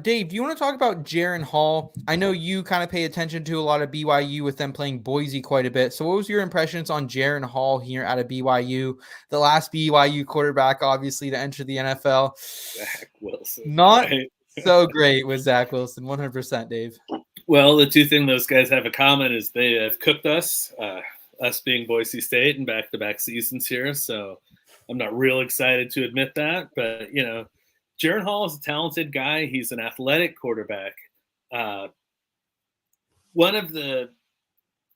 Dave, do you want to talk about Jaron Hall? I know you kind of pay attention to a lot of BYU with them playing Boise quite a bit. So what was your impressions on Jaron Hall here out of BYU? The last BYU quarterback, obviously, to enter the NFL. Zach Wilson. Not so great with Zach Wilson, 100%, Dave. Well, the two things those guys have in common is they have cooked us being Boise State in back-to-back seasons here. So I'm not real excited to admit that, but, Jaron Hall is a talented guy. He's an athletic quarterback. One of the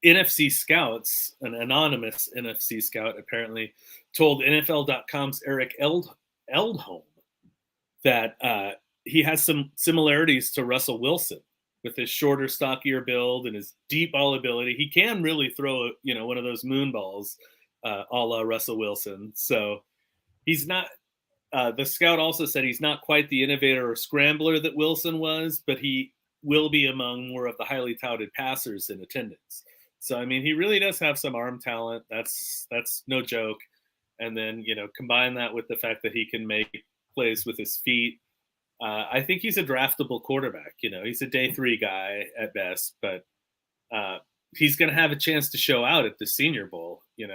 NFC scouts, an anonymous NFC scout, apparently told NFL.com's Eric Eldholm that he has some similarities to Russell Wilson with his shorter, stockier build and his deep ball ability. He can really throw, one of those moon balls a la Russell Wilson. So he's not. The scout also said he's not quite the innovator or scrambler that Wilson was, but he will be among more of the highly touted passers in attendance. So, he really does have some arm talent. That's no joke. And then, combine that with the fact that he can make plays with his feet. I think he's a draftable quarterback. He's a day 3 guy at best, but he's going to have a chance to show out at the Senior Bowl, and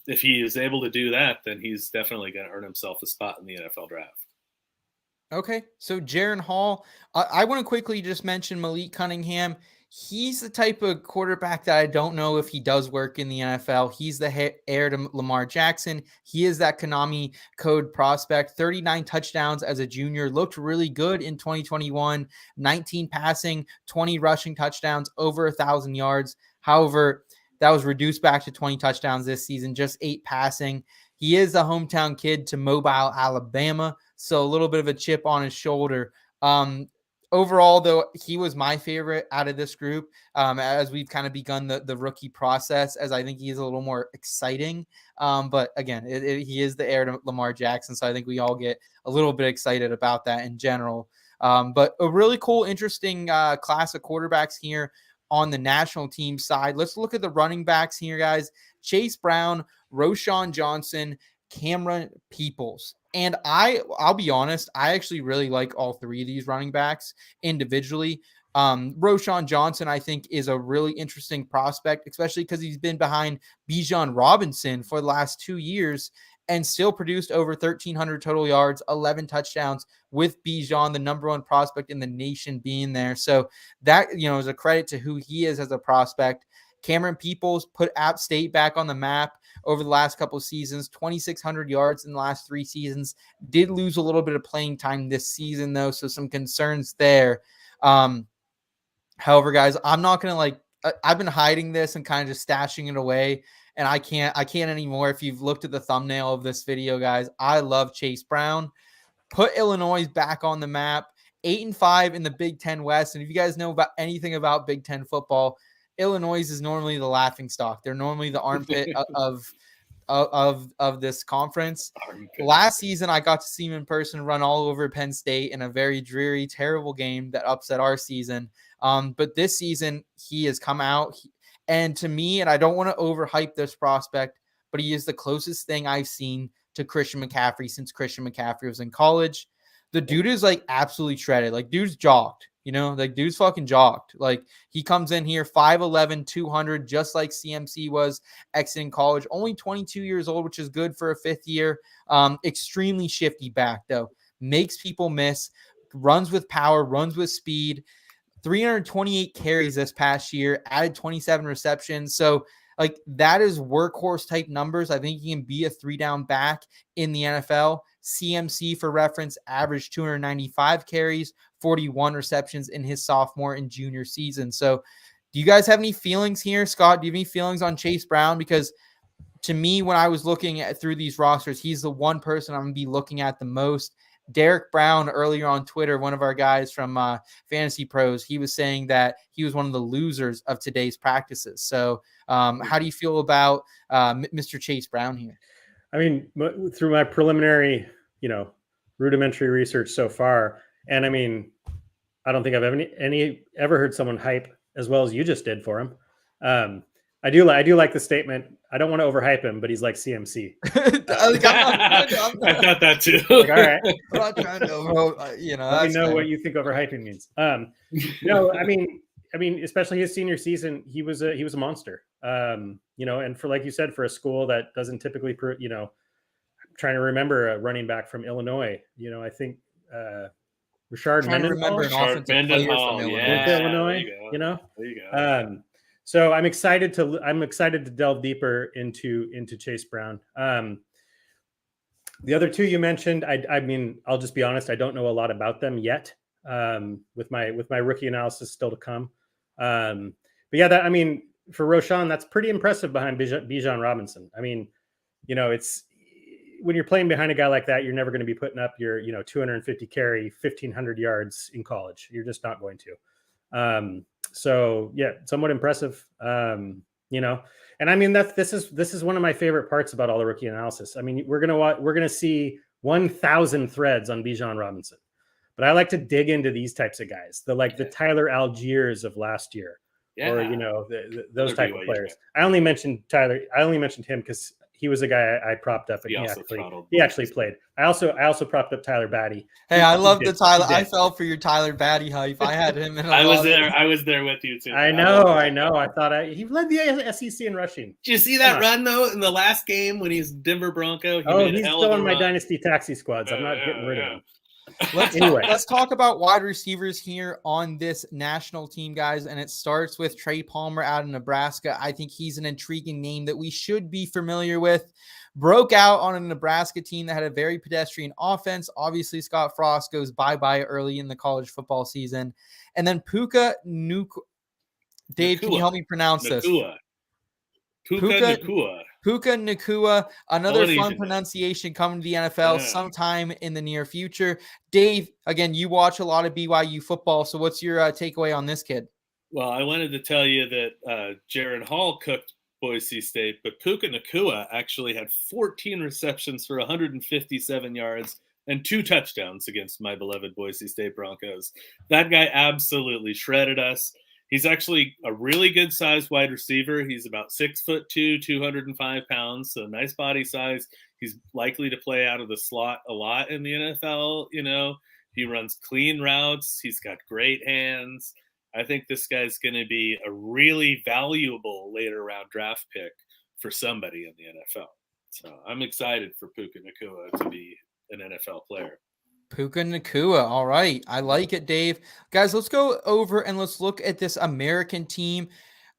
if he is able to do that, then he's definitely going to earn himself a spot in the NFL draft. Okay, so Jaron Hall, I want to quickly just mention Malik Cunningham. He's the type of quarterback that I don't know if he does work in the NFL. He's the heir to Lamar Jackson. He is that Konami code prospect. 39 touchdowns as a junior. Looked really good in 2021. 19 passing, 20 rushing touchdowns, over 1,000 yards. However, that was reduced back to 20 touchdowns this season, just 8 passing. He is a hometown kid to Mobile, Alabama, so a little bit of a chip on his shoulder. Overall, though, he was my favorite out of this group as we've kind of begun the rookie process, as I think he is a little more exciting. But again, he is the heir to Lamar Jackson, so I think we all get a little bit excited about that in general. But a really cool, interesting class of quarterbacks here on the national team side. Let's look at the running backs here, guys. Chase Brown, Roshan Johnson, Cameron Peoples. And I'll be honest, I actually really like all three of these running backs individually. Roschon Johnson, I think, is a really interesting prospect, especially because he's been behind Bijan Robinson for the last 2 years and still produced over 1,300 total yards, 11 touchdowns with Bijan, the number one prospect in the nation, being there. So that, is a credit to who he is as a prospect. Cameron Peoples put App State back on the map over the last couple of seasons, 2,600 yards in the last 3 seasons. Did lose a little bit of playing time this season, though, so some concerns there. However, guys, I'm not going to I've been hiding this and kind of just stashing it away, and I can't anymore. If you've looked at the thumbnail of this video, guys, I love Chase Brown. Put Illinois back on the map, 8-5 in the Big Ten West. And if you guys know about anything about Big Ten football, Illinois is normally the laughing stock. They're normally the armpit of this conference. Last season, I got to see him in person run all over Penn State in a very dreary, terrible game that upset our season. But this season, he has come out. And to me, and I don't want to overhype this prospect, but he is the closest thing I've seen to Christian McCaffrey since Christian McCaffrey was in college. The dude is absolutely shredded. Dude's jogged. Dude's fucking jogged. He comes in here 5'11", 200, just like CMC was exiting college. Only 22 years old, which is good for a fifth year. Extremely shifty back, though. Makes people miss. Runs with power, runs with speed. 328 carries this past year, added 27 receptions. So, that is workhorse type numbers. I think he can be a 3-down back in the NFL. CMC, for reference, averaged 295 carries, 41 receptions in his sophomore and junior season. So do you guys have any feelings here? Scott, do you have any feelings on Chase Brown? Because to me, when I was looking through these rosters, he's the one person I'm going to be looking at the most. Derek Brown, earlier on Twitter, one of our guys from Fantasy Pros, he was saying that he was one of the losers of today's practices. So how do you feel about Mr. Chase Brown here? I mean, through my preliminary, rudimentary research so far, and I mean, I don't think I've ever heard someone hype as well as you just did for him. I do like the statement. I don't want to overhype him, but he's like CMC. I thought that too. All right, I'm not trying to let me know what you think overhyping means. No, I mean, especially his senior season, he was a monster. And for, like you said, for a school that doesn't typically, I'm trying to remember a running back from Illinois. I think Rashard Mendenhall. Illinois. There you go. So I'm excited to delve deeper into Chase Brown. The other two you mentioned, I mean, I'll just be honest, I don't know a lot about them yet. With my rookie analysis still to come. But yeah, for Roschon, that's pretty impressive behind Bijan Robinson. I mean, it's when you're playing behind a guy like that, you're never going to be putting up your 250 carry, 1,500 yards in college. You're just not going to. So yeah, somewhat impressive. And I mean, this is one of my favorite parts about all the rookie analysis. I mean, we're gonna see 1,000 threads on Bijan Robinson, but I like to dig into these types of guys, the Tyler Algiers of last year, or those type of players. I only mentioned him because he was a guy I propped up, and he actually played. I also propped up Tyler Batty. Hey, I love the Tyler. I fell for your Tyler Batty hype. I had him in. I was there with you too. I know. I thought he led the SEC in rushing. Did you see that run though in the last game when he's Denver Bronco? He's still on my dynasty taxi squads. I'm not getting rid of him. Let's talk about wide receivers here on this national team, guys. And it starts with Trey Palmer out of Nebraska. I think he's an intriguing name that we should be familiar with. Broke out on a Nebraska team that had a very pedestrian offense. Obviously, Scott Frost goes bye-bye early in the college football season. And then Puka Nacua. Dave, can you help me pronounce this? Puka Nacua. Puka Nacua, another fun pronunciation coming to the NFL sometime in the near future. Dave, again, you watch a lot of BYU football, so what's your takeaway on this kid? Well, I wanted to tell you that Jaron Hall cooked Boise State, but Puka Nacua actually had 14 receptions for 157 yards and 2 touchdowns against my beloved Boise State Broncos. That guy absolutely shredded us. He's actually a really good sized wide receiver. He's about 6'2", 205 pounds, so nice body size. He's likely to play out of the slot a lot in the NFL. He runs clean routes. He's got great hands. I think this guy's going to be a really valuable later round draft pick for somebody in the NFL. So I'm excited for Puka Nacua to be an NFL player. Puka Nacua. All right. I like it, Dave. Guys, let's go over and let's look at this American team.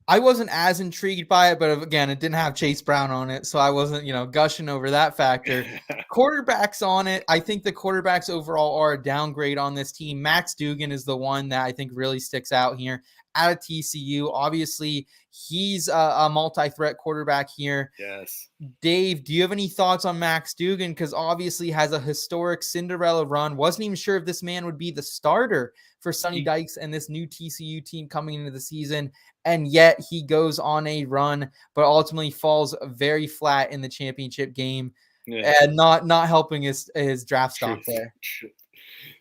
I wasn't as intrigued by it, but again, it didn't have Chase Brown on it, so I wasn't, gushing over that factor. Quarterbacks on it. I think the quarterbacks overall are a downgrade on this team. Max Duggan is the one that I think really sticks out here out of TCU. Obviously, he's a multi-threat quarterback here. Yes. Dave, do you have any thoughts on Max Duggan? Because obviously has a historic Cinderella run. Wasn't even sure if this man would be the starter for Sonny Dykes and this new TCU team coming into the season. And yet he goes on a run, but ultimately falls very flat in the championship game and not helping his draft stock there.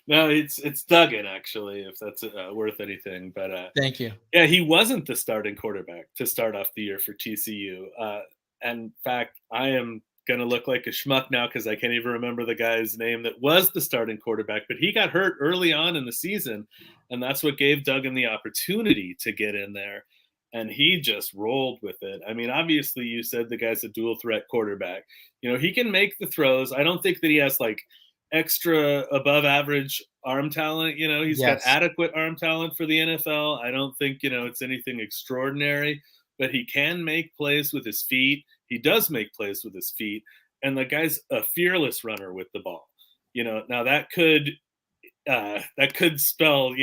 No, it's Duggan, actually, if that's worth anything. But thank you. Yeah, he wasn't the starting quarterback to start off the year for TCU. And in fact, I am going to look like a schmuck now because I can't even remember the guy's name that was the starting quarterback. But he got hurt early on in the season, and that's what gave Duggan the opportunity to get in there. And he just rolled with it. I mean, obviously, you said the guy's a dual threat quarterback. He can make the throws. I don't think that he has extra above average arm talent. He's got adequate arm talent for the NFL. I don't think, it's anything extraordinary, but he can make plays with his feet. He does make plays with his feet. And the guy's a fearless runner with the ball. Now that could spell,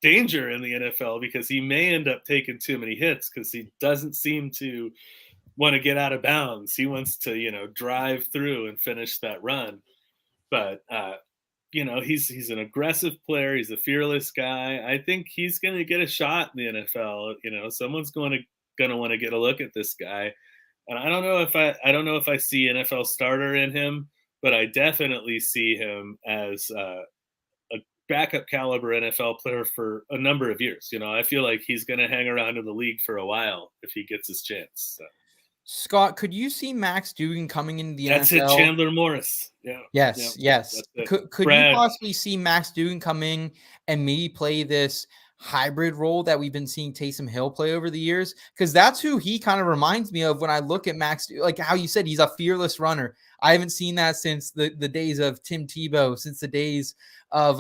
danger in the NFL because he may end up taking too many hits because he doesn't seem to want to get out of bounds. He wants to, drive through and finish that run. But, he's an aggressive player. He's a fearless guy. I think he's going to get a shot in the NFL. Someone's going to want to get a look at this guy. And I don't know if I see NFL starter in him, but I definitely see him as a backup caliber NFL player for a number of years. I feel like he's going to hang around in the league for a while if he gets his chance. So. Scott, could you see Max Duggan coming into the That's NFL? That's it, Chandler Morris. Yeah. Yes. Could you possibly see Max Duggan coming and maybe play this hybrid role that we've been seeing Taysom Hill play over the years? Because that's who he kind of reminds me of when I look at Max, like how you said, he's a fearless runner. I haven't seen that since the days of Tim Tebow, since the days of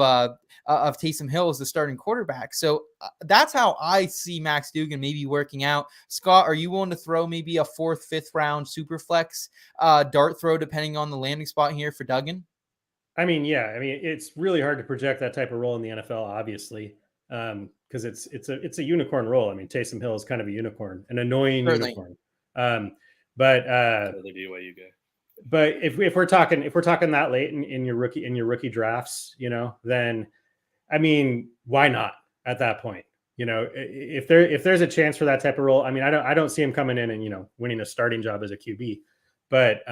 Taysom Hill as the starting quarterback. So that's how I see Max Duggan maybe working out. Scott, are you willing to throw maybe a 4th, 5th round super flex dart throw depending on the landing spot here for Duggan? I mean, it's really hard to project that type of role in the NFL, obviously, because it's a unicorn role. I mean, Taysom Hill is kind of a unicorn, an annoying unicorn. But if we're talking that late in your rookie drafts, then I mean, why not at that point? If there's a chance for that type of role, I mean, I don't see him coming in and winning a starting job as a QB, but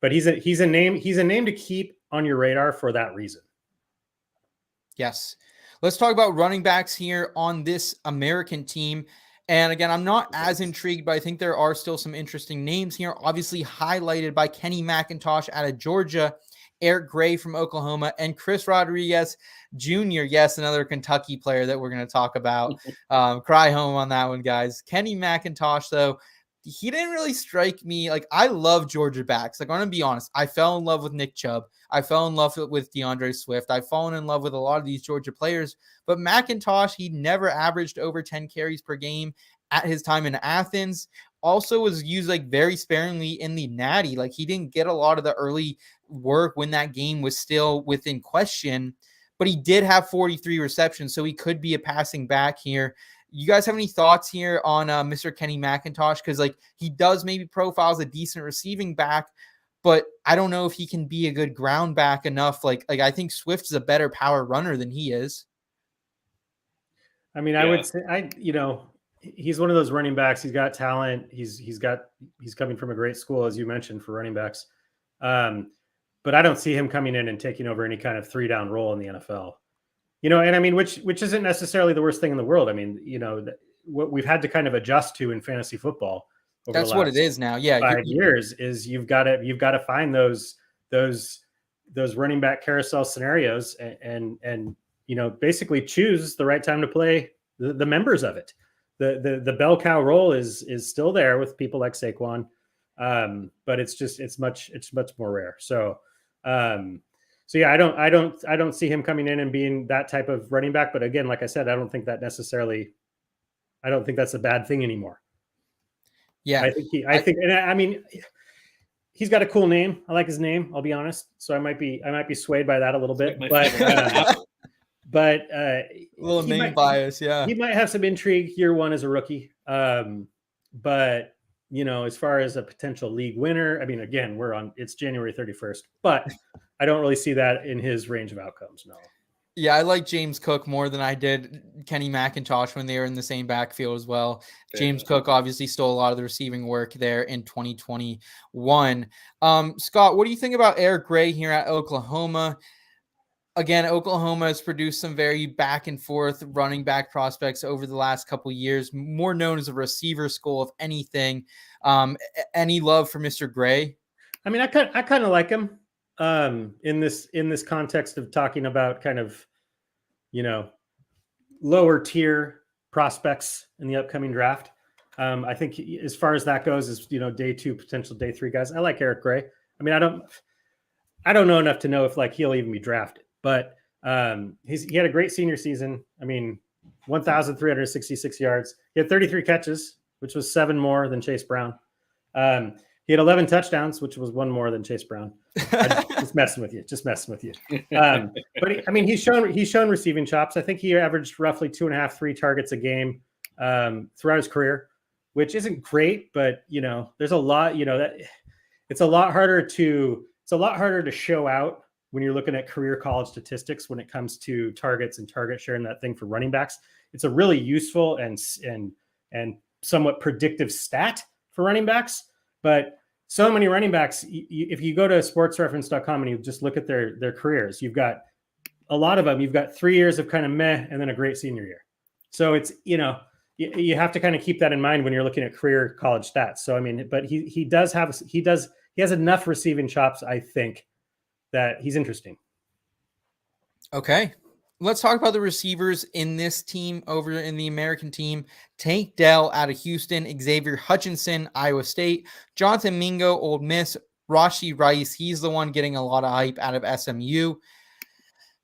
he's a name to keep on your radar for that reason. Yes. Let's talk about running backs here on this American team. And again, I'm not as intrigued, but I think there are still some interesting names here, obviously highlighted by Kenny McIntosh out of Georgia, Eric Gray from Oklahoma, and Chris Rodriguez Jr. Yes, another Kentucky player that we're going to talk about. Cry home on that one, guys. Kenny McIntosh, though, he didn't really strike me. Like, I love Georgia backs. Like, I'm going to be honest. I fell in love with Nick Chubb. I fell in love with DeAndre Swift. I've fallen in love with a lot of these Georgia players. But McIntosh, he never averaged over 10 carries per game at his time in Athens. Also was used very sparingly in the Natty. Like, he didn't get a lot of the early work when that game was still within question. But he did have 43 receptions, so he could be a passing back here. You guys have any thoughts here on Mr. Kenny McIntosh? Because he does maybe profile as a decent receiving back, but I don't know if he can be a good ground back enough. Like I think Swift is a better power runner than he is. I mean, I would say he's one of those running backs. He's got talent. He's coming from a great school, as you mentioned, for running backs. But I don't see him coming in and taking over any kind of 3-down role in the NFL. and I mean, which isn't necessarily the worst thing in the world. I mean, what we've had to kind of adjust to in fantasy football over That's the what last it is now. Yeah. 5 years is you've got to find those running back carousel scenarios and basically choose the right time to play the members of it. The bell cow role is still there with people like Saquon, but it's much more rare. So yeah, I don't see him coming in and being that type of running back. But again, like I said, I don't think that's a bad thing anymore. Yeah, I mean, he's got a cool name. I like his name. I'll be honest. So I might be swayed by that a little bit, but a little name bias. Yeah, he might have some intrigue year one as a rookie. But as far as a potential league winner, I mean, again, it's January 31st, but I don't really see that in his range of outcomes. No. Yeah, I like James Cook more than I did Kenny McIntosh when they were in the same backfield as well. James Cook obviously stole a lot of the receiving work there in 2021. Scott, what do you think about Eric Gray here at Oklahoma? Again, Oklahoma has produced some very back and forth running back prospects over the last couple of years, more known as a receiver school, if anything. Any love for Mr. Gray? I mean, I kind of like him. In this context of talking about kind of, lower tier prospects in the upcoming draft. I think as far as that goes is, day 2, potential day 3 guys. I like Eric Gray. I mean, I don't know enough to know if he'll even be drafted, but he had a great senior season. I mean, 1,366 yards. He had 33 catches, which was 7 more than Chase Brown. He had 11 touchdowns, which was 1 more than Chase Brown. Just messing with you. But he's shown receiving chops. I think he averaged roughly 2.5, 3 targets a game throughout his career, which isn't great, but there's a lot. It's a lot harder to show out when you're looking at career college statistics when it comes to targets and target share and that thing for running backs. It's a really useful and somewhat predictive stat for running backs. But so many running backs, if you go to sportsreference.com and you just look at their careers, you've got a lot of them. You've got 3 years of kind of meh and then a great senior year. So it's, you have to kind of keep that in mind when you're looking at career college stats. So, I mean, but he has enough receiving chops, I think, that he's interesting. Okay. Let's talk about the receivers in this team over in the American team. Tank Dell out of Houston, Xavier Hutchinson, Iowa State, Jonathan Mingo, Ole Miss, Rashee Rice. He's the one getting a lot of hype out of SMU.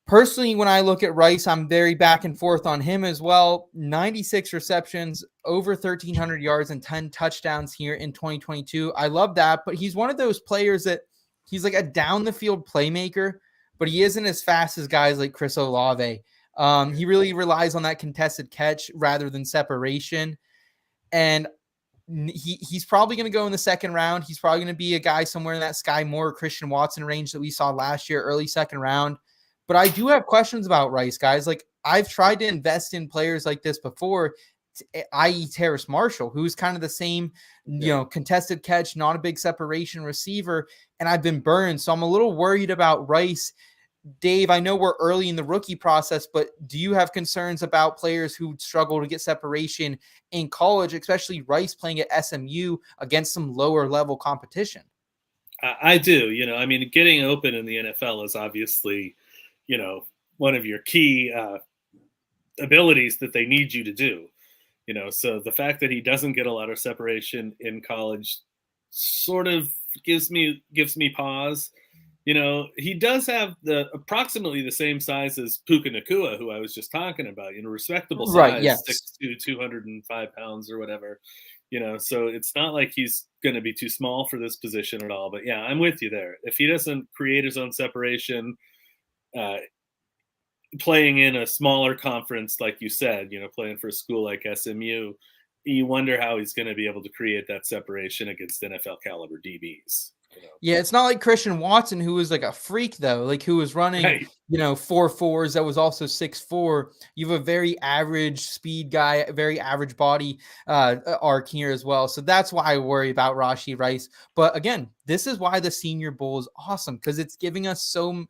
Personally, when I look at Rice, I'm very back and forth on him as well. 96 receptions, over 1,300 yards and 10 touchdowns here in 2022. I love that, but he's one of those players that he's like a down the field playmaker, but he isn't as fast as guys like Chris Olave. He really relies on that contested catch rather than separation. And he's probably going to go in the second round. He's probably going to be a guy somewhere in that Sky Moore, Christian Watson range that we saw last year, early second round. But I do have questions about Rice, guys. Like, I've tried to invest in players like this before, i.e. Terrace Marshall, who's kind of the same, contested catch, not a big separation receiver, and I've been burned. So I'm a little worried about Rice. Dave, I know we're early in the rookie process, but do you have concerns about players who struggle to get separation in college, especially Rice playing at SMU against some lower level competition? I do. Getting open in the NFL is obviously, one of your key abilities that they need you to do. So the fact that he doesn't get a lot of separation in college sort of gives me pause. He does have approximately the same size as Puka Nacua, who I was just talking about, respectable size, right, yes. 6'2", 205 pounds or whatever, so it's not like he's going to be too small for this position at all. But yeah, I'm with you there. If he doesn't create his own separation, playing in a smaller conference, like you said, playing for a school like SMU, you wonder how he's going to be able to create that separation against NFL caliber DBs. Yeah, it's not like Christian Watson, who was like a freak though, like who was running, 4.4s that was also 6'4". You have a very average speed guy, a very average body arc here as well. So that's why I worry about Rashee Rice. But again, this is why the Senior Bowl is awesome, because it's giving us so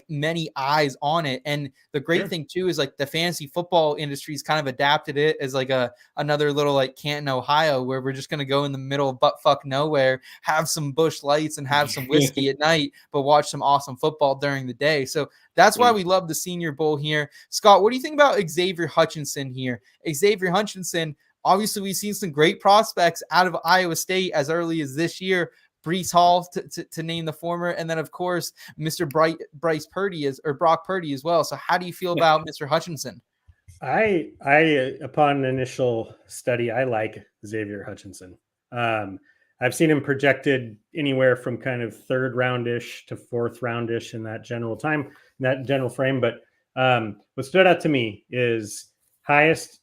many eyes on it. And the great thing too is the fantasy football industry's kind of adapted it as another little Canton, Ohio, where we're just going to go in the middle of buttfuck nowhere, have some bush lights and have some whiskey at night, but watch some awesome football during the day. So that's why we love the Senior Bowl here. Scott, what do you think about Xavier Hutchinson here? Xavier Hutchinson, obviously we've seen some great prospects out of Iowa State as early as this year. Brees Hall to name the former, and then of course Mr. Brock Purdy as well. So how do you feel about Mr. Hutchinson? I upon initial study, I like Xavier Hutchinson. I've seen him projected anywhere from kind of third roundish to fourth roundish in that general frame. But what stood out to me is highest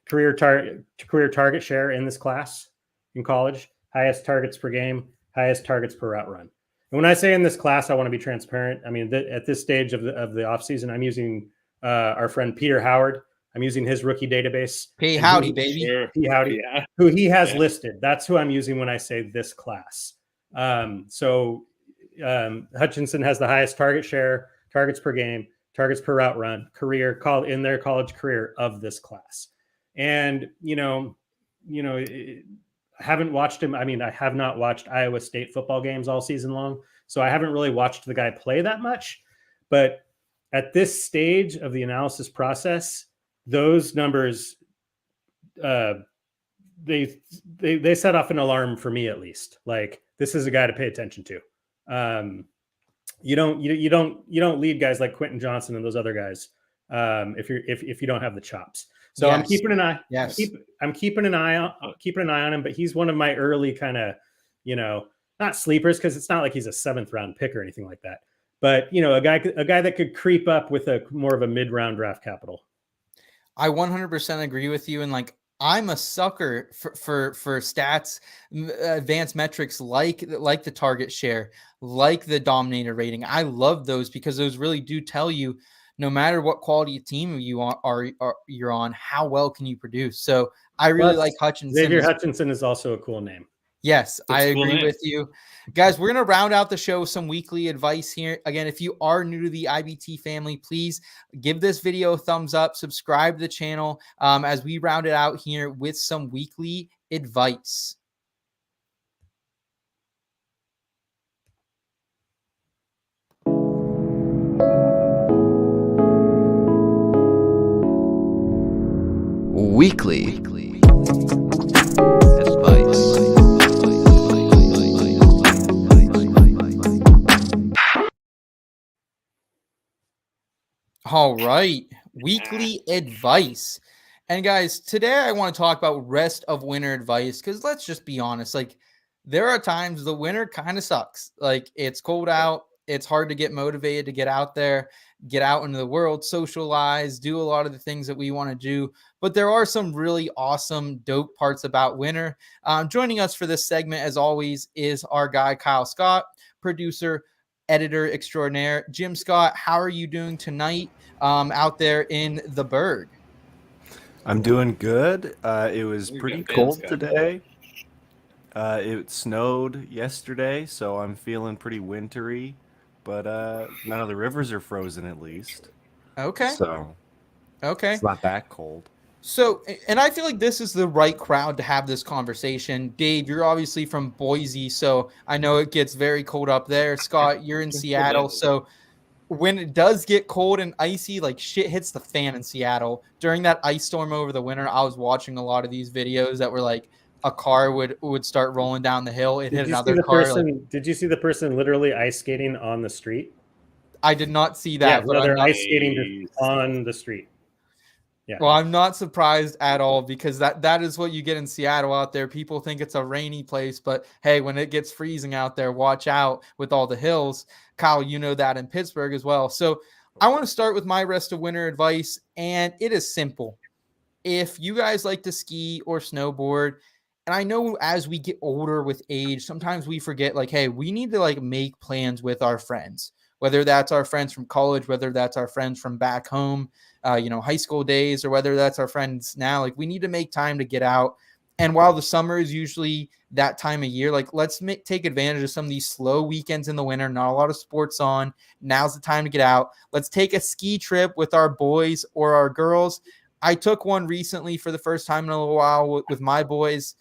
career target share in this class in college, highest targets per game, highest targets per route run. And when I say in this class, I want to be transparent. I mean, at this stage of the offseason, I'm using our friend Peter Howard. I'm using his rookie database. P. Howdy, baby. P. Howdy, who he has listed. That's who I'm using when I say this class. So Hutchinson has the highest target share, targets per game, targets per route run, in their college career of this class. And, I haven't watched him. I mean, I have not watched Iowa State football games all season long, so I haven't really watched the guy play that much. But at this stage of the analysis process, those numbers, they set off an alarm for me, at least. This is a guy to pay attention to. You don't lead guys like Quentin Johnson and those other guys if you don't have the chops. So yes. I'm keeping an eye. Yes, I'm keeping an eye on him. But he's one of my early kind of, not sleepers, because it's not like he's a 7th round pick or anything like that. But a guy that could creep up with a more of a mid-round draft capital. I 100% agree with you, and I'm a sucker for stats, advanced metrics like the target share, like the dominator rating. I love those because those really do tell you, no matter what quality of team you're on, how well can you produce. So I really like Hutchinson. Xavier Hutchinson is also a cool name. Yes, I agree with you. Guys, we're going to round out the show with some weekly advice here. Again, if you are new to the IBT family, please give this video a thumbs up, subscribe to the channel as we round it out here with some weekly advice. Weekly All right, weekly advice. And guys, today I want to talk about rest of winter advice, because let's just be honest, there are times the winter kind of sucks. It's cold out, it's hard to get motivated to get out there, get out into the world, socialize, do a lot of the things that we want to do. But there are some really awesome, dope parts about winter. Joining us for this segment, as always, is our guy, Kyle Scott, producer, editor extraordinaire. Jim Scott, how are you doing tonight out there in the Berg? I'm doing good. It was pretty cold today. It snowed yesterday, so I'm feeling pretty wintry. But none of the rivers are frozen, at least. Okay. So okay, it's not that cold. So, and I feel like this is the right crowd to have this conversation. Dave, you're obviously from Boise, so I know it gets very cold up there. Scott, you're in Seattle, so when it does get cold and icy, shit hits the fan in Seattle. During that ice storm over the winter, I was watching a lot of these videos that were a car would start rolling down the hill. It hit another car. Did you see the person literally ice skating on the street? I did not see that. Yeah, but they're ice skating on the street. Yeah. Well, I'm not surprised at all, because that is what you get in Seattle out there. People think it's a rainy place, but hey, when it gets freezing out there, watch out with all the hills. Kyle, you know that in Pittsburgh as well. So I want to start with my rest of winter advice, and it is simple. If you guys like to ski or snowboard, and I know as we get older with age, sometimes we forget, hey, we need to make plans with our friends. whether that's our friends from college, whether that's our friends from back home, high school days, or whether that's our friends now. Like, we need to make time to get out. And while the summer is usually that time of year, like, let's take advantage of some of these slow weekends in the winter, not a lot of sports on. Now's the time to get out. Let's take a ski trip with our boys or our girls. I took one recently for the first time in a little while with my boys.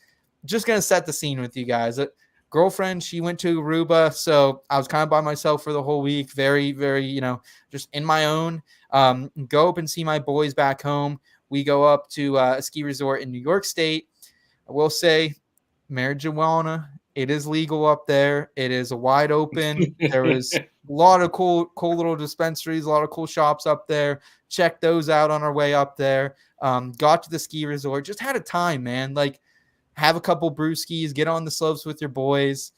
Just going to set the scene with you guys. A girlfriend, she went to Aruba, so I was kind of by myself for the whole week. Very, very, just in my own. Go up and see my boys back home. We go up to a ski resort in New York State. I will say, marijuana, it is legal up there. It is a wide open. There was a lot of cool little dispensaries, a lot of cool shops up there. Check those out on our way up there. Got to the ski resort. Just had a time, man. Like, have a couple brewskis, get on the slopes with your boys,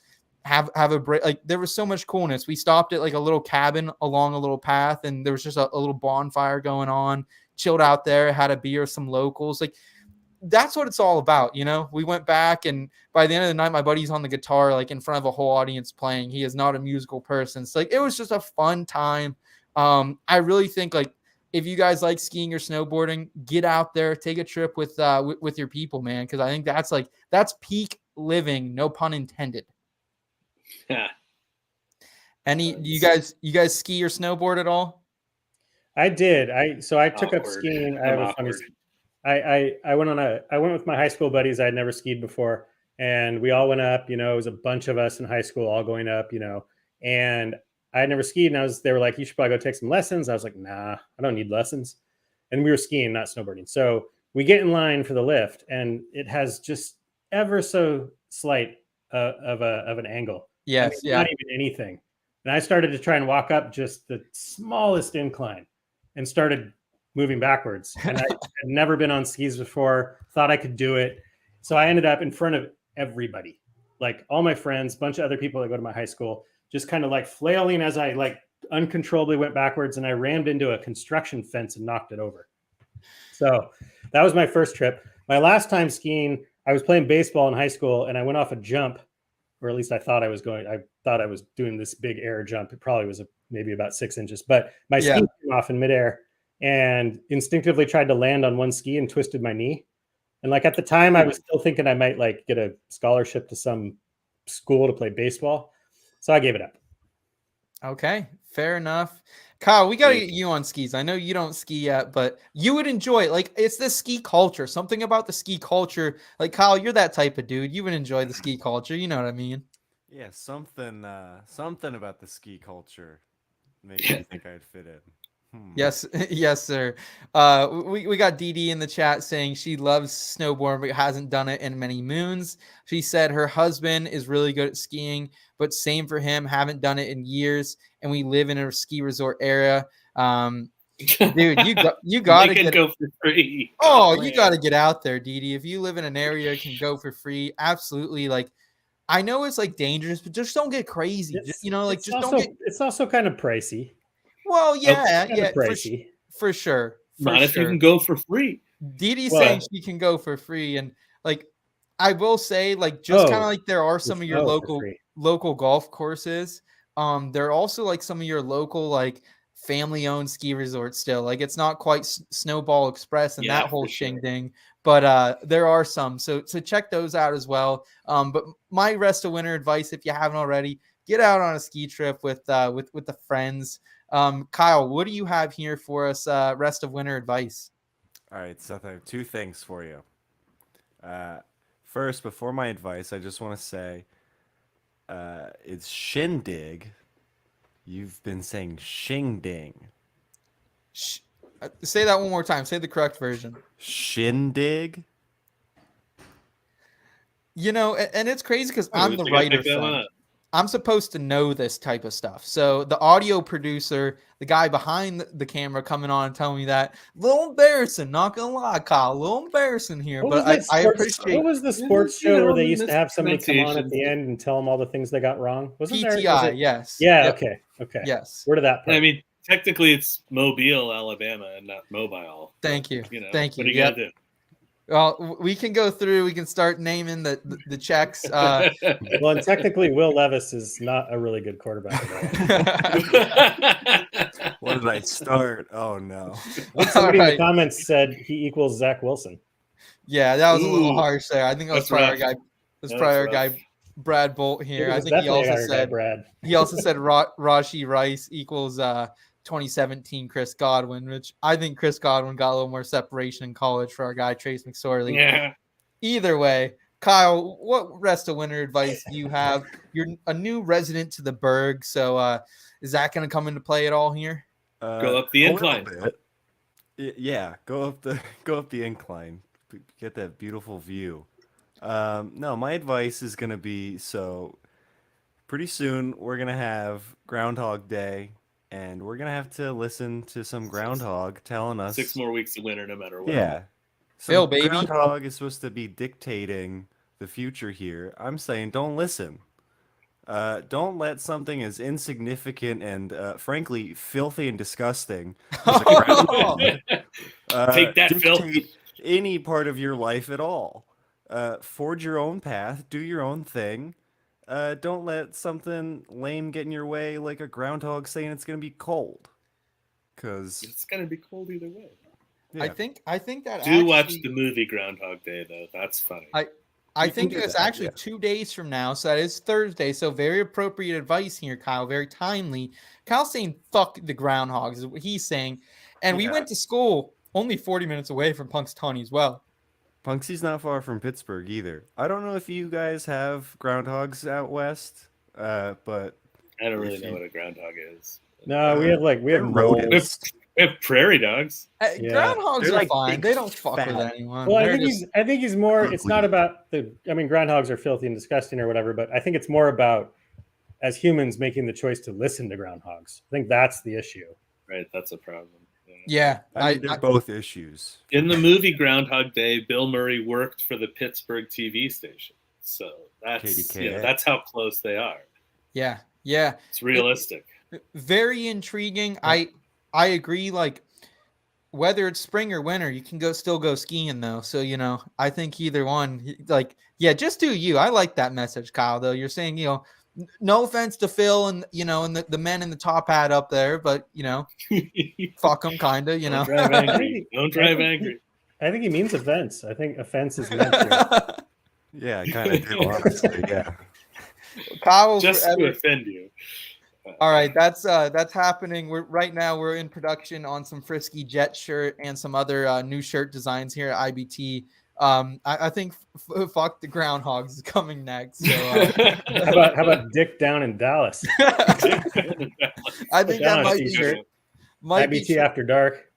have a break. Like, there was so much coolness. We stopped at like a little cabin along a little path, and there was just a little bonfire going on. Chilled out there, had a beer, some locals. Like, that's what it's all about, We went back, and by the end of the night, my buddy's on the guitar, like in front of a whole audience playing. He is not a musical person. So like, it was just a fun time. I really think, like, if you guys like skiing or snowboarding, get out there, take a trip with your people, man. Cause I think that's peak living. No pun intended. Yeah. You guys ski or snowboard at all? I did. I took up skiing. I have a funny. I went with my high school buddies. I had never skied before, and we all went up. It was a bunch of us in high school all going up. And I had never skied, and they were like, "You should probably go take some lessons." I was like, "Nah, I don't need lessons." And we were skiing, not snowboarding. So we get in line for the lift, and it has just ever so slight of an angle. Yes, not even anything. And I started to try and walk up just the smallest incline, and started moving backwards. And I had never been on skis before, thought I could do it. So I ended up in front of everybody, like all my friends, bunch of other people that go to my high school, just kind of like flailing as I like uncontrollably went backwards, and I rammed into a construction fence and knocked it over. So that was my first trip. My last time skiing, I was playing baseball in high school, and I went off a jump, or at least I thought I was doing this big air jump. It probably was maybe about 6 inches, but my ski came off in midair, and instinctively tried to land on one ski and twisted my knee. And like at the time, I was still thinking I might like get a scholarship to some school to play baseball. So I gave it up. Okay, fair enough. Kyle, we got to get you on skis. I know you don't ski yet, but you would enjoy it. Like, it's the ski culture. Something about the ski culture. Like, Kyle, you're that type of dude. You would enjoy the ski culture. You know what I mean? Yeah, something about the ski culture makes me think I'd fit in. Yes, sir. We got Dee Dee in the chat saying she loves snowboarding but hasn't done it in many moons. She said her husband is really good at skiing, but same for him, haven't done it in years, and we live in a ski resort area. Dude, you got to go for free. Oh, you got to get out there, Dee Dee. If you live in an area you can go for free, absolutely. Like, I know it's like dangerous, but just don't get crazy. It's also kind of pricey. Well, yeah, for sure. Not if you can go for free. Dee Dee's saying she can go for free, and like, I will say, like, just kind of like there are some of your local golf courses. There are also like some of your local like family-owned ski resorts still. Like, it's not quite Snowball Express and that whole shing-ding, but there are some. So check those out as well. But my rest of winter advice, if you haven't already, get out on a ski trip with the friends. Kyle, what do you have here for us? Rest of winter advice. All right, Seth, I have two things for you. First, before my advice, I just want to say it's shindig. You've been saying shing-ding. Say that one more time. Say the correct version. Shindig. And it's crazy because I'm the writer. I'm supposed to know this type of stuff. So the audio producer, the guy behind the camera coming on and telling me that, a little embarrassing, not going to lie, Kyle, a little embarrassing here. But I appreciate. What was the sports show where they used to have somebody come on at the end and tell them all the things they got wrong? Wasn't PTI, yes. Yeah, yep. Okay. Yes. Where did that part? I mean, technically it's Mobile, Alabama, and not Mobile. Thank you. Thank you. What do you got to do? Well, we can go through. We can start naming the checks. Well, and technically, Will Levis is not a really good quarterback at all. Where did I start? Oh no. Somebody in All the comments said he equals Zach Wilson. Yeah, that was a little Ooh, harsh there. I think that was that's probably our rough. guy. That's That's probably our rough. guy Brad Bolt It here. I was think he definitely also our guy, said Brad. Rashi Rice equals 2017 Chris Godwin, which I think Chris Godwin got a little more separation in college for our guy Trace McSorley. Yeah. Either way, Kyle, what rest of winter advice do you have? You're a new resident to the Berg, so is that going to come into play at all here? Go up the a little incline. bit. Yeah, go up the incline. Get that beautiful view. No, my advice is gonna be, so pretty soon we're gonna have Groundhog Day, and we're gonna have to listen to some groundhog telling us 6 more weeks of winter, no matter what. Yeah. Phil, Some baby. groundhog is supposed to be dictating the future here. I'm saying don't listen. Don't let something as insignificant and frankly filthy and disgusting as a groundhog Take that, Phil. dictate any part of your life at all. Forge your own path, do your own thing. Don't let something lame get in your way, like a groundhog saying it's going to be cold. Because It's gonna be cold either way. yeah, I think that Do watch actually- the movie Groundhog Day, though. That's funny. I You can think do it's that, actually yeah. 2 days from now, so that is Thursday. So very appropriate advice here, Kyle. Very timely. Kyle's saying "fuck the groundhogs" is what he's saying, and we Yeah. went to school only 40 minutes away from Punxsutawney as well. Punksy's not far from Pittsburgh either. I don't know if you guys have groundhogs out west, but I don't really if know you- what a groundhog is. No, we have they're rodents. We have prairie dogs. Yeah. Groundhogs They're are like fine. big, They don't fuck with fat- anyone. Well, I They're think just- he's more. It's not ugly. about the. I mean, groundhogs are filthy and disgusting or whatever, but I think it's more about as humans making the choice to listen to groundhogs. I think that's the issue. Right, that's a problem. yeah. I mean, they're both issues. In the movie Groundhog Day, Bill Murray worked for the Pittsburgh TV station. So that's KDKA. that's how close they are. yeah. It's realistic. Very intriguing. I agree. Like whether it's spring or winter, you can still go skiing though. So I think either one. Like just do you. I like that message, Kyle. Though you're saying no offense to Phil and and the men in the top hat up there, but fuck them, kind of. Don't drive angry. Don't drive angry. I think he means offense. I think offense is meant to. Yeah, I kind of do, honestly. Yeah. Kyle, Just forever. to offend you. All right, that's happening. We're in production on some Frisky Jet shirt and some other new shirt designs here at IBT. I think fuck the groundhogs is coming next. So How about Dick down in Dallas? I think that Down might t-shirt. be might be IBT after dark.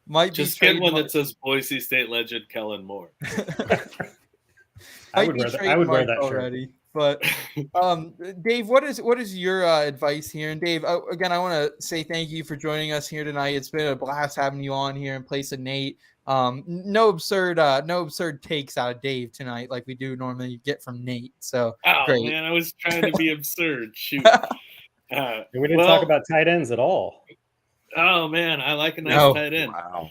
might Just be get one trademark- that says Boise State legend Kellen Moore. I might would be wear that. I would wear trademarked that shirt. already. But Dave, what is your advice here? And Dave, again, I want to say thank you for joining us here tonight. It's been a blast having you on here in place of Nate. No absurd takes out of Dave tonight like we do normally get from Nate. So Oh great. man, I was trying to be absurd. Shoot. And we didn't talk about tight ends at all. Oh man, I like a nice No. tight end, Wow.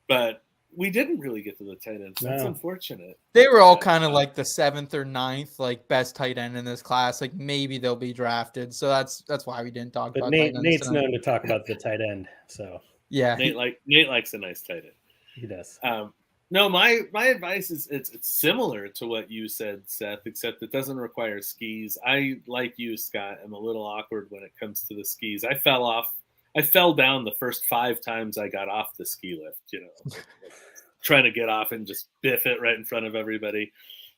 but we didn't really get to the tight ends. That's No. unfortunate. They were all kind of like the 7th or 9th, like best tight end in this class. Like maybe they'll be drafted. So that's why we didn't talk But about tight ends Nate's tonight. known to talk about the tight end, so Yeah. Nate likes a nice tight end. he does. No, my advice is it's similar to what you said, Seth, except it doesn't require skis. I, like you, Scott, am a little awkward when it comes to the skis. I fell down the first 5 times I got off the ski lift, trying to get off and just biff it right in front of everybody.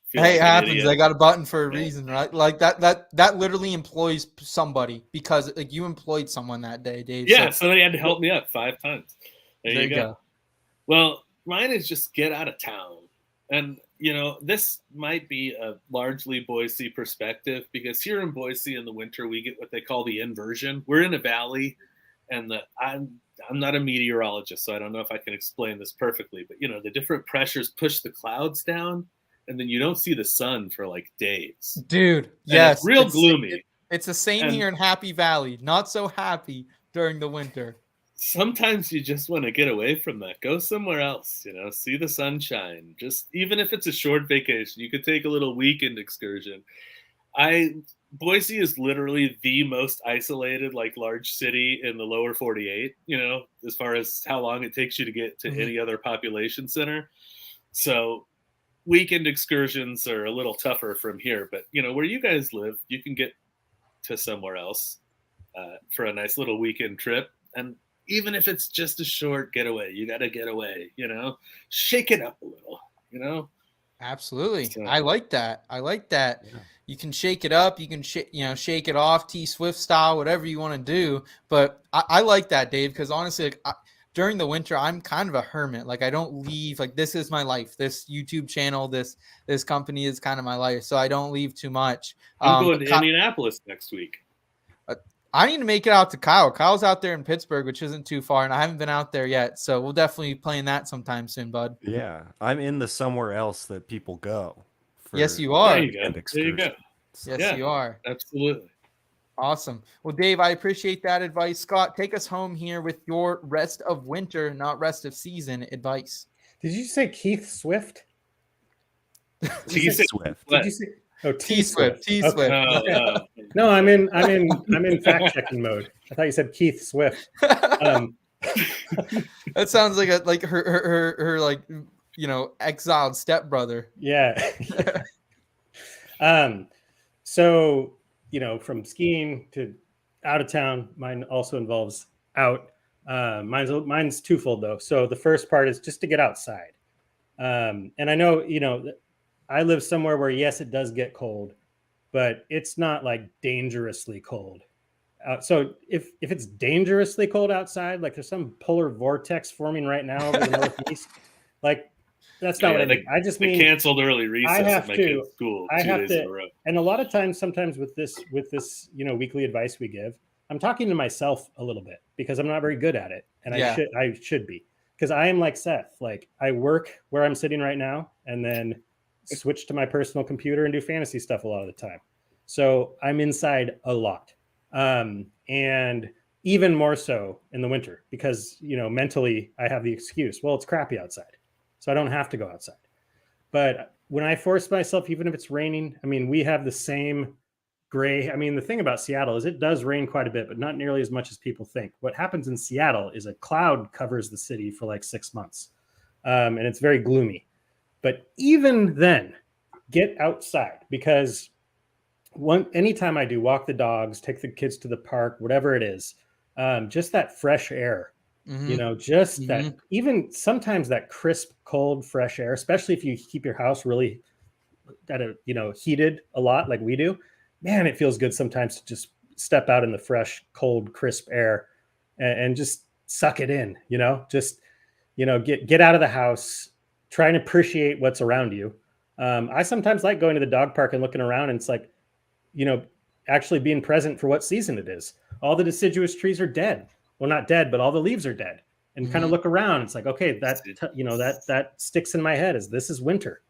Feel Hey, it like an happens. idiot. I got a button for a Yeah. reason, right? Like that literally employs somebody because like you employed someone that day, Dave. Yeah, So somebody had to help me up 5 times. There there you go. Well, mine is just get out of town. And, this might be a largely Boise perspective because here in Boise in the winter, we get what they call the inversion. We're in a valley, and I'm not a meteorologist, so I don't know if I can explain this perfectly, but, the different pressures push the clouds down, and then you don't see the sun for, like, days. Dude, And yes. It's real gloomy. It's the same And- here in Happy Valley. Not so happy during the winter. sometimes you just want to get away from that. Go somewhere else, see the sunshine. Just even if it's a short vacation, you could take a little weekend excursion. Boise is literally the most isolated, large city in the lower 48, as far as how long it takes you to get to any other population center. So weekend excursions are a little tougher from here, but where you guys live, you can get to somewhere else for a nice little weekend trip. And even if it's just a short getaway, you got to get away, shake it up a little, Absolutely. So, I like that. Yeah. You can shake it up. You can shake it off, T Swift style, whatever you want to do. But I like that, Dave, because honestly, during the winter, I'm kind of a hermit. I don't leave. This is my life. This YouTube channel, this company is kind of my life. So I don't leave too much. I'm going to Indianapolis next week. I need to make it out to Kyle. Kyle's out there in Pittsburgh, which isn't too far, and I haven't been out there yet. So we'll definitely be playing that sometime soon, bud. Yeah, I'm in the somewhere else that people go. Yes, you are. There you go. Yes, you are. Absolutely. Awesome. Well, Dave, I appreciate that advice. Scott, take us home here with your rest of winter, not rest of season advice. Did you say Keith Swift? T Swift. Did you say? Oh, T Swift. T Swift. Okay. No, I'm in fact checking mode. I thought you said Keith Swift. That sounds like her exiled stepbrother. Yeah. So from skiing to out of town, mine also involves out. Mine's twofold though. So the first part is just to get outside. And I know I live somewhere where yes, it does get cold, but it's not dangerously cold. So if it's dangerously cold outside, there's some polar vortex forming right now over the northeast, that's not what I mean. I just mean canceled early recess. I have to. School I have to. in a row. And a lot of times, sometimes with this weekly advice we give, I'm talking to myself a little bit because I'm not very good at it, and I should be, because I am like Seth. I work where I'm sitting right now, and then switch to my personal computer and do fantasy stuff a lot of the time. So I'm inside a lot. And even more so in the winter because, mentally I have the excuse, well, it's crappy outside, so I don't have to go outside. But when I force myself, even if it's raining, we have the same gray. The thing about Seattle is it does rain quite a bit, but not nearly as much as people think. What happens in Seattle is a cloud covers the city for 6 months. And it's very gloomy. But even then, get outside because anytime I do walk the dogs, take the kids to the park, whatever it is, just that fresh air, that even sometimes that crisp, cold, fresh air, especially if you keep your house really heated a lot like we do, man, it feels good sometimes to just step out in the fresh, cold, crisp air and just suck it in, get out of the house. Try and appreciate what's around you. I sometimes like going to the dog park and looking around and it's actually being present for what season it is. All the deciduous trees are dead. Well, not dead, but all the leaves are dead. And kind of look around. It's okay, that sticks in my head as this is winter.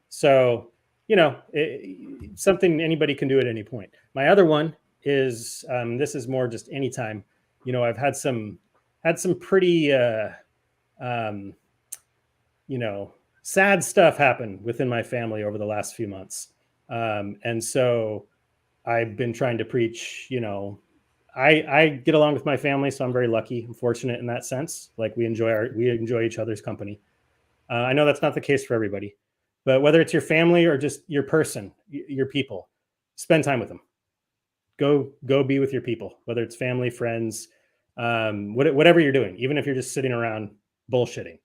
So, something anybody can do at any point. My other one is, this is more just anytime, I've had some pretty, sad stuff happen within my family over the last few months. And so I've been trying to preach, I get along with my family, so I'm very lucky. I'm fortunate in that sense. We enjoy each other's company. I know that's not the case for everybody, but whether it's your family or just your person, your people, spend time with them. Go be with your people, whether it's family, friends, whatever you're doing, even if you're just sitting around bullshitting.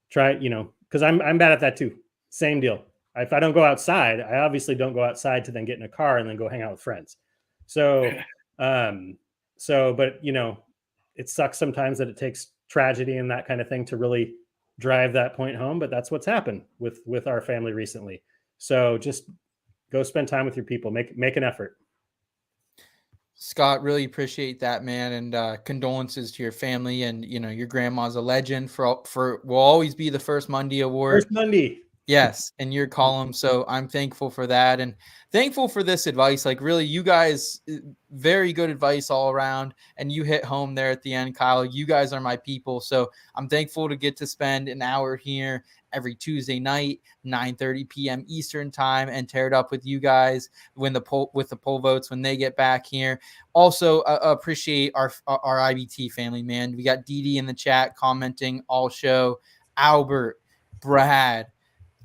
Try, because I'm bad at that too. Same deal. If I don't go outside, I obviously don't go outside to then get in a car and then go hang out with friends. So, but it sucks sometimes that it takes tragedy and that kind of thing to really drive that point home. But that's what's happened with our family recently. So just go spend time with your people. Make an effort. Scott, really appreciate that, man, and condolences to your family. And your grandma's a legend. For will always be the First Monday Award. First Monday. Yes, in your column. So I'm thankful for that and thankful for this advice. Like, really, you guys, very good advice all around. And you hit home there at the end, Kyle. You guys are my people. So I'm thankful to get to spend an hour here every Tuesday night, 9:30 p.m. Eastern time, and tear it up with you guys with the poll votes when they get back here. Also, appreciate our IBT family, man. We got Dee Dee in the chat commenting all show, Albert, Brad,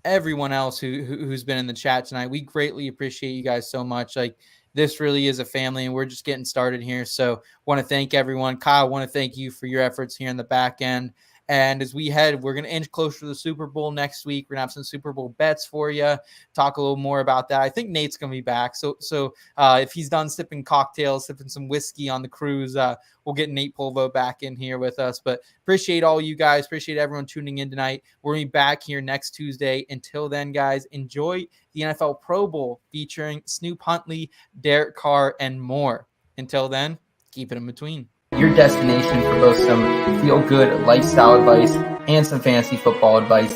everyone else who's been in the chat tonight. We greatly appreciate you guys so much. Like, this really is a family, and we're just getting started here. So want to thank everyone. Kyle, want to thank you for your efforts here in the back end. And as we head, we're going to inch closer to the Super Bowl next week. We're going to have some Super Bowl bets for you. Talk a little more about that. I think Nate's going to be back. So if he's done sipping cocktails, sipping some whiskey on the cruise, we'll get Nate Polvo back in here with us. But appreciate all you guys. Appreciate everyone tuning in tonight. We're going to be back here next Tuesday. Until then, guys, enjoy the NFL Pro Bowl featuring Snoop Huntley, Derek Carr, and more. Until then, keep it in between. Your destination for both some feel-good lifestyle advice and some fantasy football advice